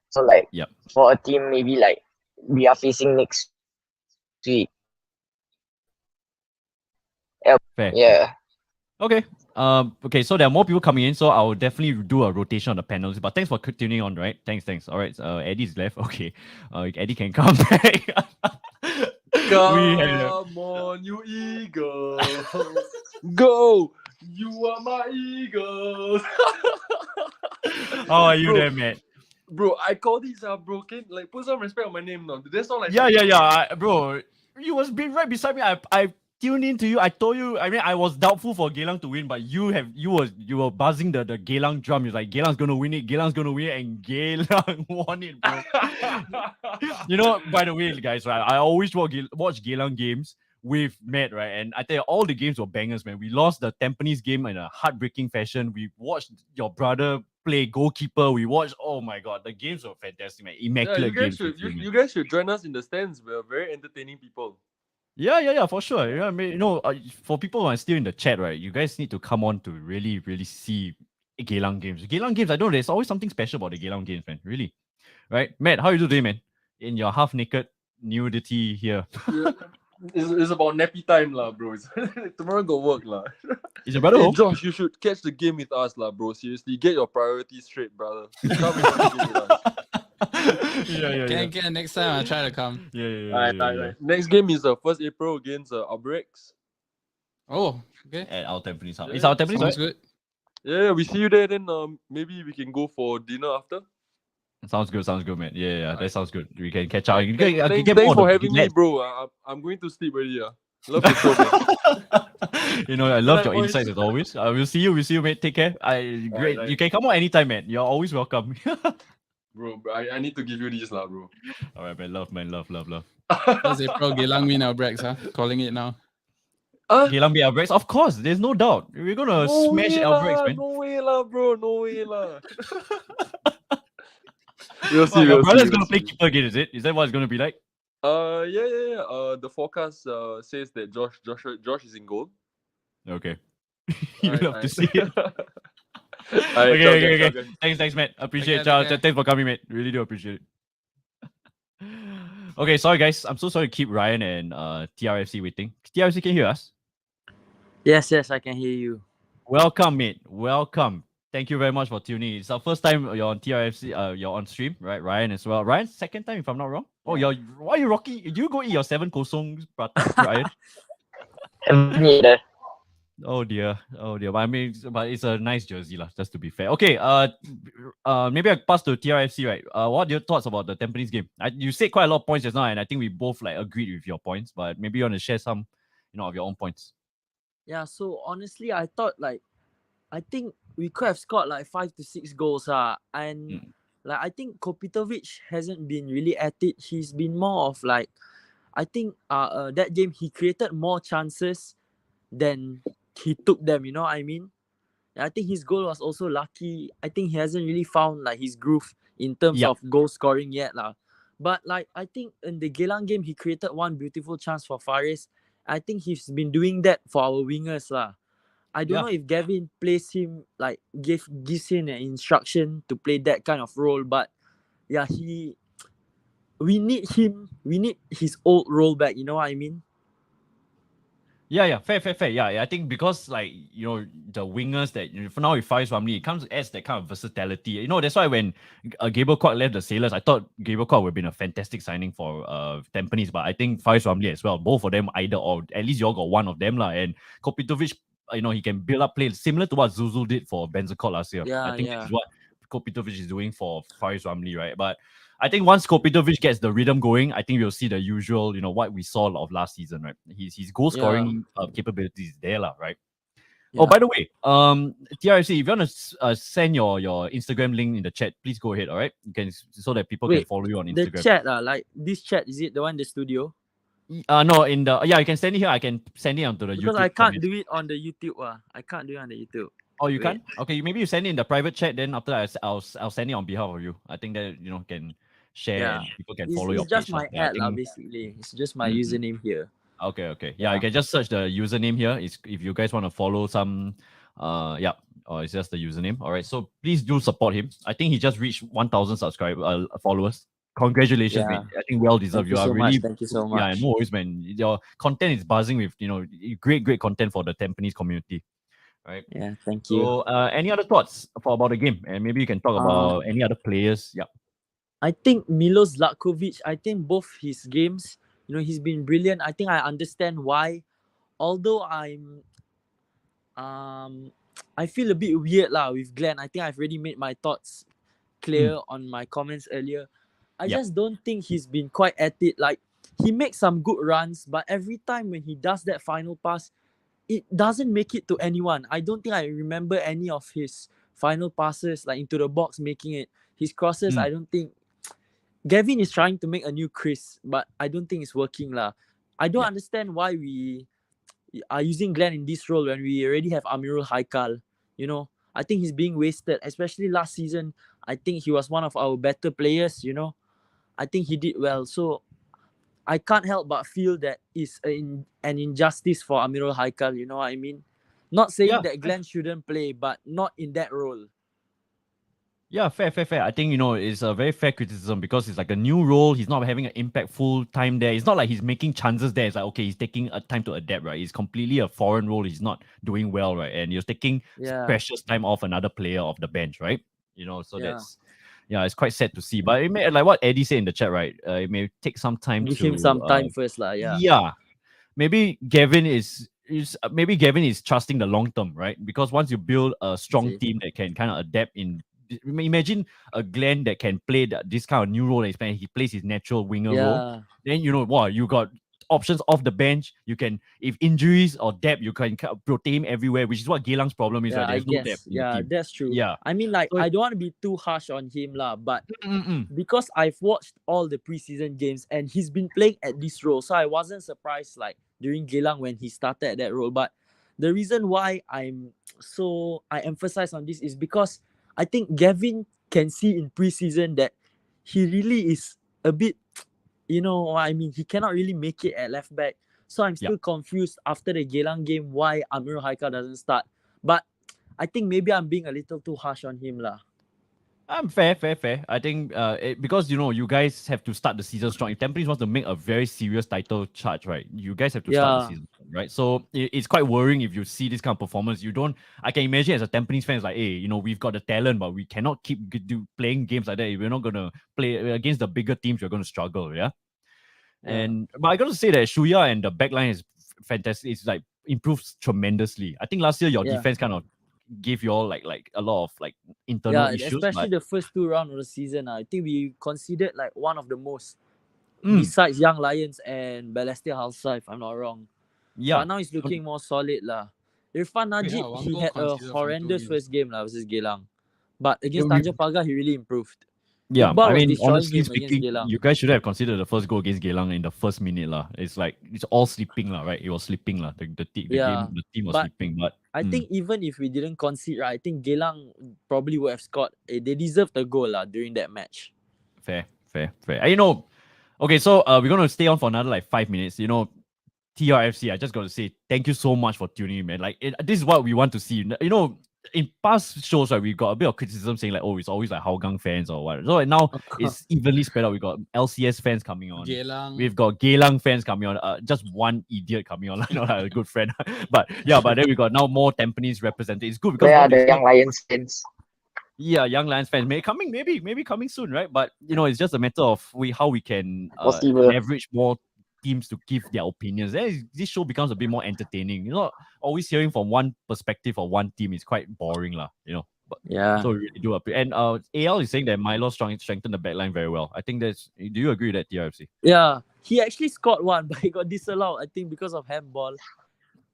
So like Yep. for a team maybe like we are facing next week. Fair. Yeah. Okay. Okay, so there are more people coming in, so I'll definitely do a rotation on the panels. But thanks for tuning on, right? Thanks. All right. Eddie's left. Okay. Eddie can come back. Come on, you Eagles. Go! You are my Eagles. How are you Bro. there, Matt? Bro, I called this bro. Can like put some respect on my name now. Did that sound like Yeah. Bro, you was being right beside me. I tuned in to you. I told you. I mean, I was doubtful for Geylang to win, but you were buzzing the Geylang drum. You're like, Geylang's gonna win it. And Geylang won it, bro. You know, by the way, guys, right? I always watch Geylang games with Matt, right? And I tell you, all the games were bangers, man. We lost the Tampines game in a heartbreaking fashion. We watched your brother play goalkeeper. We watched, oh my god, the games were fantastic, man. Immaculate games. You guys should join us in the stands. We're very entertaining people. Yeah, for sure. Yeah, I mean, for people who are still in the chat, right? You guys need to come on to really, really see Geylang games. Geylang games, I don't know. There's always something special about the Geylang games, man. Really, right? Matt, how are you doing, man? In your half naked nudity here. Yeah. It's about nappy time, lah, bro. Tomorrow go work, lah. Is your brother Hey, home? Josh, you should catch the game with us, lah, bro. Seriously, get your priorities straight, brother. Come and watch the game with us. Can next time I'll try to come. Right. Next game is 1st April against Albrechts. Oh, okay. At our Tampines house. Yeah, It's our Tampines, Sounds right? good. Yeah, we see you there. Then maybe we can go for dinner after. Sounds good, man. Yeah, that sounds good. We can catch up. You Thanks can get more for of the having me, lads. bro. I'm going to sleep already. Love the show, man. I love Good your night, insights as always. We'll see you, mate. Take care. Great. Right. You can come on anytime, man. You're always welcome. Bro, I need to give you this, lah, bro. All right, man. Love. 1st April, Geylang win Albrechts, huh? Calling it now. Geylang beat Albrechts, of course. There's no doubt. We're gonna smash Albrechts, man. No way, lah, bro. No way, lah. We'll see. Your brother's gonna play keeper again, is it? Is that what it's gonna be like? Yeah. The forecast says that Josh is in goal. Okay. You love to see it. Alright, Okay. Thanks, Matt. Appreciate it. Okay. Thanks for coming, mate. Really do appreciate it. Okay, sorry guys. I'm so sorry to keep Ryan and TRFC waiting. TRFC, can you hear us? Yes, I can hear you. Welcome, mate. Welcome. Thank you very much for tuning in. It's our first time you're on TRFC. You're on stream, right? Ryan as well. Ryan, second time if I'm not wrong. Oh, why are you rocking? You go eat your 7 kosong prata, Ryan. Oh dear. But I mean, but it's a nice jersey, lah. Just to be fair. Okay. Maybe I pass to TRFC, right? What are your thoughts about the Tampines game? You said quite a lot of points just now, and I think we both like agreed with your points. But maybe you want to share some, of your own points. Yeah. So honestly, I think we could have scored like 5 to 6 goals, and like I think Kopitovic hasn't been really at it. He's been more of like, I think that game he created more chances than he took them, you know what I mean? I think his goal was also lucky. I think he hasn't really found like his groove in terms of goal scoring yet. But like I think in the Geylang game, he created one beautiful chance for Faris. I think he's been doing that for our wingers. I don't know if Gavin plays him, like gives him an instruction to play that kind of role. But yeah, we need his old role back, you know what I mean? Yeah, fair. Yeah, I think because like the wingers that for now with Faiz Ramli, it comes as that kind of versatility. That's why when Bezecourt left the Sailors, I thought Bezecourt would have been a fantastic signing for Tampines, but I think Faiz Ramli as well. Both of them either or at least you all got one of them lah. And Kopitovic, he can build up play similar to what Zuzul did for Bezecourt last year. I think this is what Kopitovic is doing for Faiz Ramli, right? But I think once Kopitovic gets the rhythm going, I think we'll see the usual, what we saw of last season, right? His goal scoring capabilities is there, right? Yeah. Oh, by the way, TRFC, if you want to send your Instagram link in the chat, please go ahead, all right? You can so that people can follow you on Instagram. The chat, like this chat, is it the one in the studio? No, you can send it here. I can send it onto the YouTube. Because I can't do it on the YouTube. I can't do it on the YouTube. Oh, you can't? Okay, maybe you send it in the private chat. Then after that, I'll send it on behalf of you. I think that can share and people can follow your page. It's just my ad, basically. It's just my username here. Okay. Yeah, you can just search the username here. If you guys want to follow some, or it's just the username. All right, so please do support him. I think he just reached 1,000 followers. Congratulations, mate. I think well deserved. Thank you so much. Yeah, no worries, man. Your content is buzzing with great content for the Tampines community. Right. Yeah, thank you. So, any other thoughts about the game? And maybe you can talk about any other players. Yeah. I think Milos Zlatkovic, I think both his games, he's been brilliant. I think I understand why. Although I feel a bit weird with Glenn. I think I've already made my thoughts clear on my comments earlier. I just don't think he's been quite at it. Like, he makes some good runs, but every time when he does that final pass, it doesn't make it to anyone. I don't think I remember any of his final passes into the box making it. His crosses, I don't think. Gavin is trying to make a new Chris, but I don't think it's working lah. I don't understand why we are using Glenn in this role when we already have Amirul Haikal. I think he's being wasted, especially last season. I think he was one of our better players. I think he did well. So I can't help but feel that it's an injustice for Amirul Haikal, you know what I mean? Not saying that Glenn shouldn't play, but not in that role. Yeah, fair. I think, it's a very fair criticism because it's like a new role. He's not having an impactful time there. It's not like he's making chances there. It's like, okay, he's taking a time to adapt, right? It's completely a foreign role. He's not doing well, right? And you're taking precious time off another player off the bench, right? So that's... Yeah, it's quite sad to see. But it may, like what Eddie said in the chat, right? It may take some time Give him some time first, yeah. Yeah. Maybe Gavin is trusting the long term, right? Because once you build a strong team that can kind of adapt imagine a Glenn that can play this kind of new role and he plays his natural winger role. Then you got options off the bench. You can, if injuries or depth, you can rotate him everywhere, which is what Gelang's problem is. Right? There's no depth in the team. That's true. Yeah, I mean, I don't want to be too harsh on him but because I've watched all the preseason games and he's been playing at this role, so I wasn't surprised during Gelang when he started at that role. But the reason why I emphasize on this is because I think Gavin can see in preseason that he really is a bit, he cannot really make it at left back. So I'm still confused after the Gelang game why Amirul Haikal doesn't start. But I think maybe I'm being a little too harsh on him lah. Fair. I think because you guys have to start the season strong. If Tampines wants to make a very serious title charge, right, you guys have to start the season strong, right? So it's quite worrying if you see this kind of performance. I can imagine as a Tampines fan, it's like, hey, we've got the talent, but we cannot keep playing games like that. If we're not gonna play against the bigger teams, we're gonna struggle, but I gotta say that Shuya and the backline is fantastic. It's improved tremendously. I think last year your defense kind of gave you all a lot of internal issues. Especially the first two rounds of the season. I think we considered one of the most besides Young Lions and Balestier Halsa, if I'm not wrong. Yeah. But now it's looking more solid lah. Irfan Najib, he had a horrendous first game versus Gelang. But against Tanjung Pagar, he really improved. Yeah, I mean, honestly speaking, you guys should have considered the first goal against Gelang in the first minute lah. It's all sleeping lah, right? It was sleeping lah. The team was sleeping. But I think even if we didn't concede, right, I think Gelang probably would have scored. They deserved a goal lah during that match. Fair. Okay, so we're gonna stay on for another 5 minutes. TRFC, I just got to say thank you so much for tuning in, man. This is what we want to see. in past shows, right, we got a bit of criticism saying like, oh, it's always like Hougang fans or what. So now it's evenly spread out. We got LCS fans coming on. Geylang. We've got Geylang fans coming on. Just one idiot coming on, not a good friend. but then we got now more Tampines represented. It's good because the Young Lions fans. Yeah, Young Lions fans maybe coming soon, right? But it's just a matter of how we can leverage more teams to give their opinions. Then this show becomes a bit more entertaining. You're not always hearing from one perspective of one team. It's quite boring, But, yeah. So we really do appreciate. And AL is saying that Milo strengthened the backline very well. I think that's. Do you agree with that, TRFC? Yeah, he actually scored one, but he got disallowed. I think because of handball.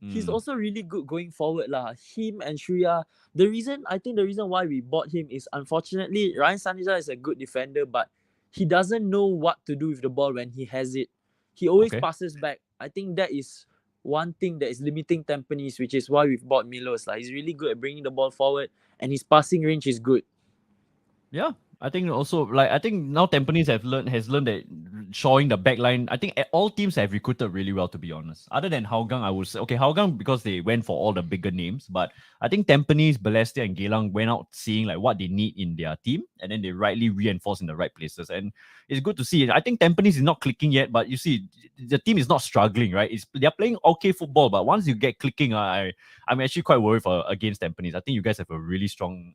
He's also really good going forward, lah. Him and Shuya. The reason why we bought him is unfortunately Ryan Sanija is a good defender, but he doesn't know what to do with the ball when he has it. He always passes back. I think that is one thing that is limiting Tampines, which is why we've bought Milos. He's really good at bringing the ball forward, and his passing range is good. Yeah, I think also I think now Tampines has learned that showing the back line. I think all teams have recruited really well, to be honest. Other than Hougang, I would say Hougang because they went for all the bigger names, but I think Tampines, Balestier, and Geylang went out seeing what they need in their team, and then they rightly reinforced in the right places. And it's good to see. I think Tampines is not clicking yet, but you see the team is not struggling, right? They're playing okay football, but once you get clicking, I'm actually quite worried against Tampines. I think you guys have a really strong.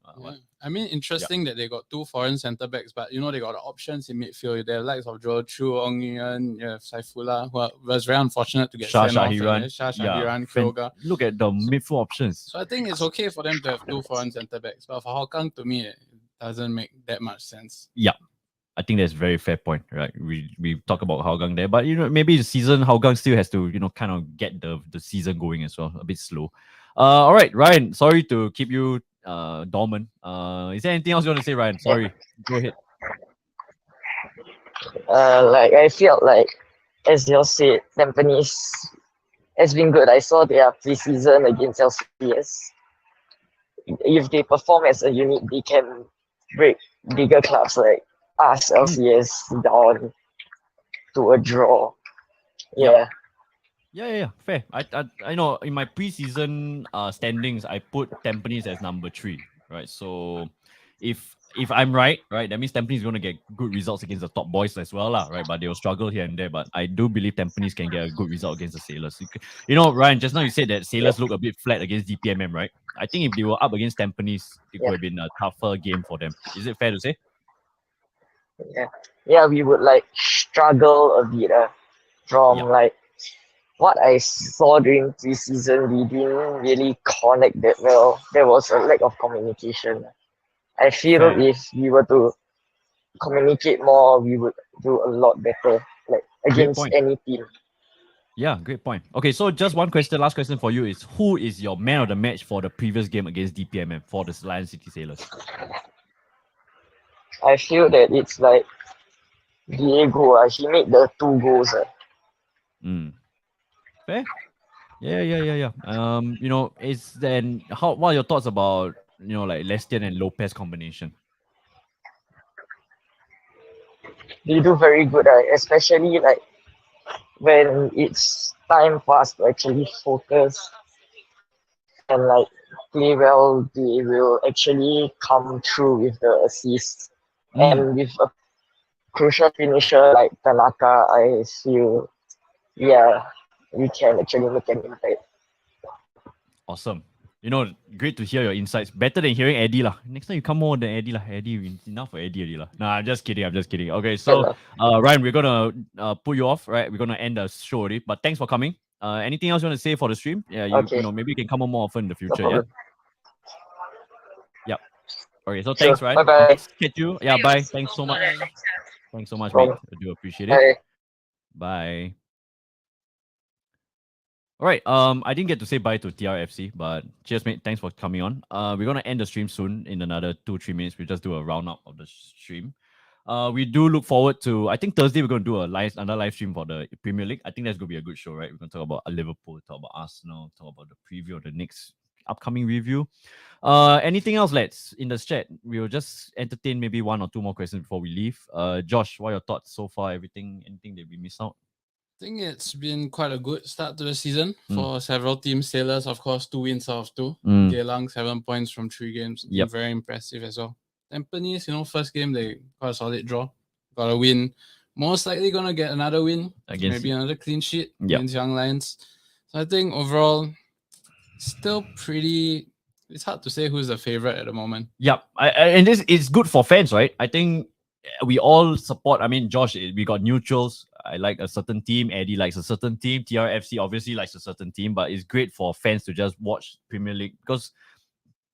I mean, interesting that they got two foreign centre backs, but they got the options in midfield. They have likes of Joel Chu, Ong Nguyen, you have Saifullah, who was very unfortunate to get sent off. Shahiran, Kyoga. Look at the midfield options. So I think it's okay for them to have two foreign centre backs, but for Hougang, to me, it doesn't make that much sense. Yeah. I think that's a very fair point, right? We talk about Hougang there, but maybe the season Hougang still has to kind of get the season going as well, a bit slow. All right, Ryan. Sorry to keep you dormant. Is there anything else you want to say, Ryan? Sorry, go ahead. I felt like, as you said, Tampines has been good. I saw their pre-season against LCS. If they perform as a unit, they can break bigger clubs like us, LCS, down to a draw. Yeah. Yeah. Fair. I know in my preseason standings, I put Tampines as number 3, right? So if I'm right, that means Tampines is going to get good results against the top boys as well, right? But they'll struggle here and there. But I do believe Tampines can get a good result against the Sailors. Ryan, just now you said that Sailors look a bit flat against DPMM, right? I think if they were up against Tampines, it would have been a tougher game for them. Is it fair to say? Yeah, we would struggle a bit from what I saw during preseason. We didn't really connect that well. There was a lack of communication. I feel if we were to communicate more, we would do a lot better, against any team. Yeah, great point. Okay, so just one question, last question for you is, who is your man of the match for the previous game against DPMM for the Lion City Sailors? I feel that it's Diego. He made the 2 goals. Fair. Yeah. Is then what are your thoughts about Lestian and Lopez combination? They do very good, especially when it's time for us to actually focus and play well. They will actually come through with the assists, and with a crucial finisher like Tanaka, I feel we can actually make an impact. Awesome. Great to hear your insights. Better than hearing Eddie lah. Next time you come more than Eddie lah. Eddie, enough for Eddie already lah. Nah, I'm just kidding. Okay, so Ryan, we're gonna put you off, right? We're gonna end the show already. But thanks for coming. Anything else you want to say for the stream? Yeah, maybe you can come on more often in the future. Yeah. Yep. Okay, so thanks, Ryan. Bye. Catch you. Yeah, bye. Thanks so much. Thanks so much, mate. I do appreciate it. Bye. All right. I didn't get to say bye to TRFC, but cheers, mate. Thanks for coming on. We're gonna end the stream soon in another 2-3 minutes. We just do a roundup of the stream. We do look forward to. I think Thursday we're gonna do another live stream for the Premier League. I think that's gonna be a good show, right? We're gonna talk about Liverpool, talk about Arsenal, talk about the preview of the next upcoming review. Anything else, lads? In the chat, we'll just entertain maybe 1 or 2 more questions before we leave. Josh, what are your thoughts so far? Anything that we missed out? I think it's been quite a good start to the season for several teams. Sailors, of course, 2 wins out of 2. Geylang, 7 points from 3 games. Yep. Very impressive as well. Tampines, first game they got a solid draw, got a win. Most likely gonna get another win, maybe another clean sheet against Young Lions. So I think overall, still pretty. It's hard to say who's the favorite at the moment. Yeah, and this is good for fans, right? I think we all support. I mean, Josh, we got neutrals. I like a certain team. Eddie likes a certain team. TRFC obviously likes a certain team, but it's great for fans to just watch Premier League because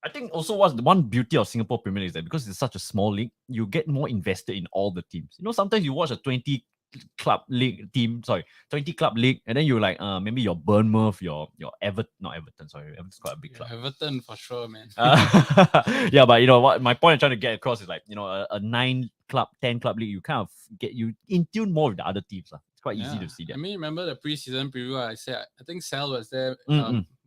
I think also what's the one beauty of Singapore Premier League is that because it's such a small league, you get more invested in all the teams. Sometimes you watch a 20 club league, and then you're like, maybe your Bournemouth, your Everton's quite a big club. Everton for sure, man. Yeah, but what my point I'm trying to get across is like, a 9 club, 10 club league, you kind of get you in tune more with the other teams. It's quite easy to see that. I mean, remember the preseason preview? I said I think Sal was there,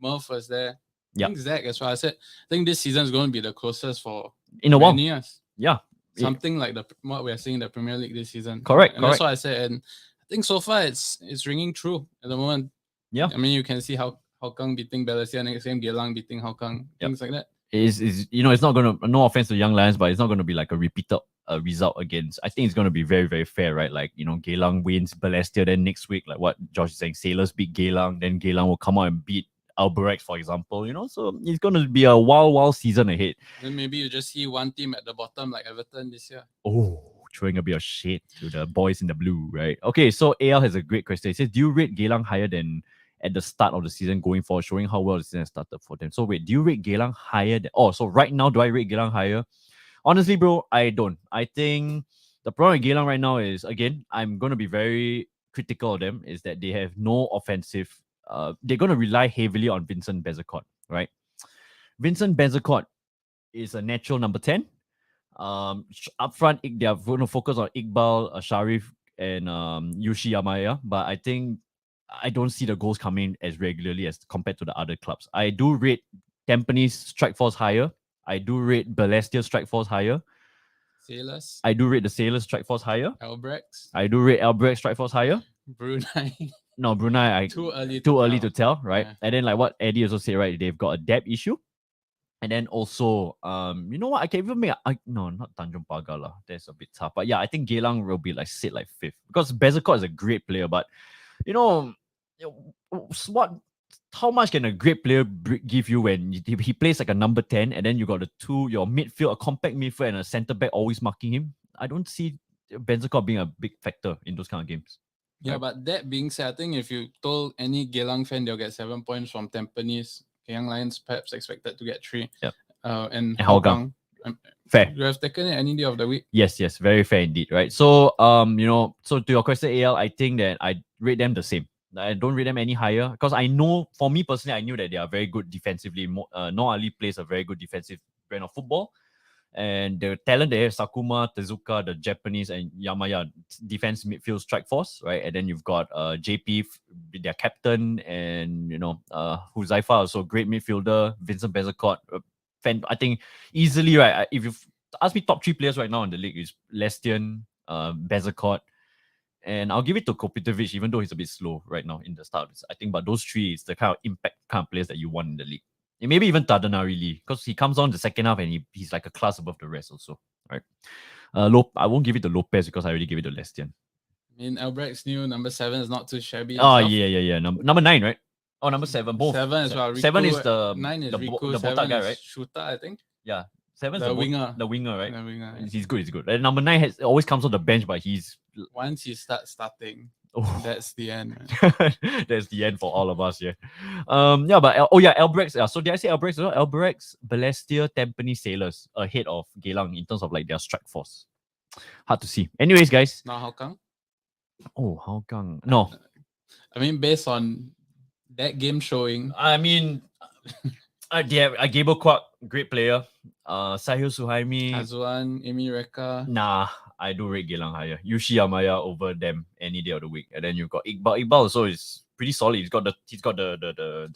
Murph was there. I think Zach as well. I said I think this season is going to be the closest for in a while. Years. Yeah. Something like what we're seeing in the Premier League this season. Correct. That's what I said. And I think so far it's ringing true at the moment. Yeah. I mean, you can see how Hougang beating Balestier, next game Geylang beating Hougang, things like that. It's not going to, no offense to Young Lions, but it's not going to be like a repeated result against. I think it's going to be very, very fair, right? Like, Geylang wins Balestier, then next week, like what Josh is saying, Sailors beat Geylang, then Geylang will come out and beat Alberex, for example, so it's going to be a wild season ahead. Then maybe you just see one team at the bottom like Everton this year. Oh, throwing a bit of shade to the boys in the blue, right? Okay, so AL has a great question. He says, do you rate Geylang higher than at the start of the season going forward, showing how well the season has started for them? So wait, do you rate Geylang higher than... Oh, so right now, do I rate Geylang higher? Honestly, bro, I don't. I think the problem with Geylang right now is, again, I'm going to be very critical of them, is that they have no offensive... they're going to rely heavily on Vincent Bezecourt, right? Vincent Bezecourt is a natural number 10. Up front, they are going to focus on Iqbal, Sharif, and Yushi Yamaya. But I think I don't see the goals coming as regularly as compared to the other clubs. I do rate Tampines strike force higher. I do rate Balestier strike force higher. Sailors. I do rate the Sailors strike force higher. Albrechts. I do rate Albrechts strike force higher. Brunei. No, Brunei, too early to tell, right? Yeah. And then like what Eddie also said, right? They've got a depth issue. And then also, you know what? I can even make no, not Tanjung Pagar lah. That's a bit tough. But yeah, I think Geylang will be like sit like 5th because Bezecourt is a great player. But how much can a great player give you when he plays like a number 10 and then you got your midfield, a compact midfield and a centre back always marking him? I don't see Bezecourt being a big factor in those kind of games. Yeah, but that being said, I think if you told any Geylang fan they'll get 7 points from Tampines, Young Lions perhaps expected to get 3. Yep. And Hougang. Fair. You have taken it any day of the week. Yes, very fair indeed, right? So, so to your question, AL, I think that I rate them the same. I don't rate them any higher because I know, for me personally, I knew that they are very good defensively. Noah Ali plays a very good defensive brand of football. And the talent they have, Sakuma, Tezuka, the Japanese, and Yamaya, defense, midfield, strike force, right? And then you've got JP, their captain, and Huzaifa, also great midfielder, Vincent Bezecourt. I think easily, right? If you ask me top 3 players right now in the league, is Lestian, Bezecourt, and I'll give it to Kopitovic, even though he's a bit slow right now in the start. I think, but those 3 is the kind of impact kind of players that you want in the league. And maybe even Tadana really, because he comes on the second half and he's like a class above the rest also, right? I won't give it to Lopez because I already gave it to Lestian. I mean, Albrecht's new number 7 is not too shabby. Oh, yeah. Number 9, right? Oh, number 7, both. 7 as well. 7 is the 9 is the Riku, botak guy, right? Shuta, I think. Yeah. 7 is the winger. The winger, right? The winger, yeah. He's good. And number 9 always comes on the bench, but he's... Once he starts starting, that's the end. That's the end for all of us, yeah. Albrechts. So did I say Albrechts? Albrechts, Balestier, Tampines, Sailors ahead of Geylang in terms of like their strike force. Hard to see. Anyways, guys. Now Hougang? Oh, Hougang. No. I mean, based on that game showing. I mean, they have Gable Kwak, great player. Sahil Suhaimi. Azwan, Amy Reka. Nah, I do rate Geylang higher. Yushi Yamaya over them any day of the week. And then you've got Iqbal. Iqbal also is pretty solid. He's got the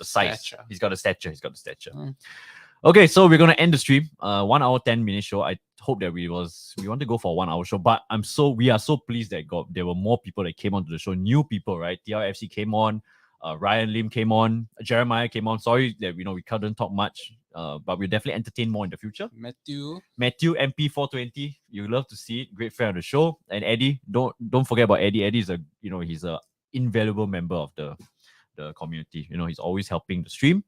size. Stature. He's got the stature. Okay, so we're gonna end the stream. 1 hour 10 minute show. I hope that we want to go for a 1 hour show, but we are so pleased that there were more people that came onto the show. New people, right? TRFC came on, Ryan Lim came on, Jeremiah came on. Sorry that we couldn't talk much, but we'll definitely entertain more in the future. Matthew MP420, you love to see it. Great friend of the show. And Eddie, don't forget about Eddie. Eddie's he's a invaluable member of the community. He's always helping the stream.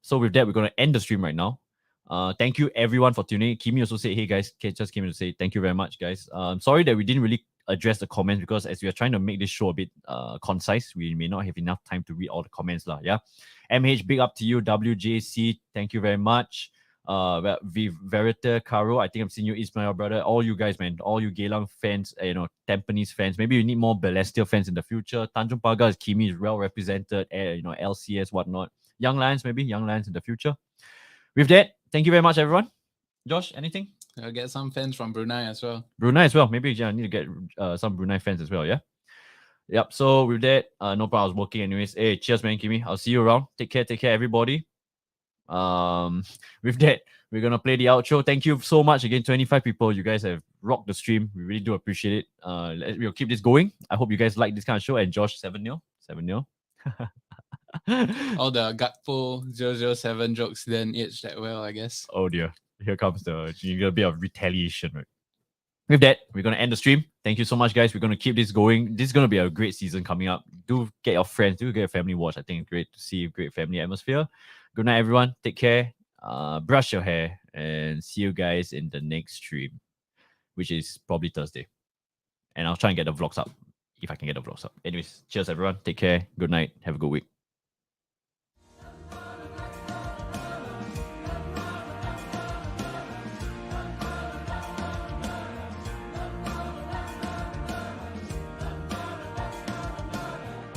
So with that, we're going to end the stream right now. Thank you everyone for tuning in. Kimi also said, hey guys, just came in to say thank you very much, guys. Sorry that we didn't really address the comments because as we are trying to make this show a bit concise, we may not have enough time to read all the comments. Yeah. MH, big up to you. WJC, thank you very much. Verita, Caro, I think I've seen you, Ismail, brother. All you guys, man. All you Geylang fans, Tampines fans. Maybe you need more Balestier fans in the future. Tanjung Pagar, Kimi is well represented. LCS, whatnot. Young Lions in the future. With that, thank you very much, everyone. Josh, anything? I'll get some fans from Brunei as well. Maybe I need to get some Brunei fans as well, yeah? Yep, so with that, no problem, I was working anyways. Hey, cheers, man, Kimi. I'll see you around. Take care, everybody. With that, we're going to play the outro. Thank you so much. Again, 25 people. You guys have rocked the stream. We really do appreciate it. We'll keep this going. I hope you guys like this kind of show. And Josh, 7-0. 7-0. All the Gakpo 007 jokes didn't age that well, I guess. Oh dear. Here comes a bit of retaliation, right? With that, we're going to end the stream. Thank you so much, guys. We're going to keep this going. This is going to be a great season coming up. Do get your friends, do get your family watch. I think it's great to see a great family atmosphere. Good night, everyone. Take care. Brush your hair and see you guys in the next stream, which is probably Thursday. And I'll try and get the vlogs up if I can get the vlogs up. Anyways, cheers, everyone. Take care. Good night. Have a good week.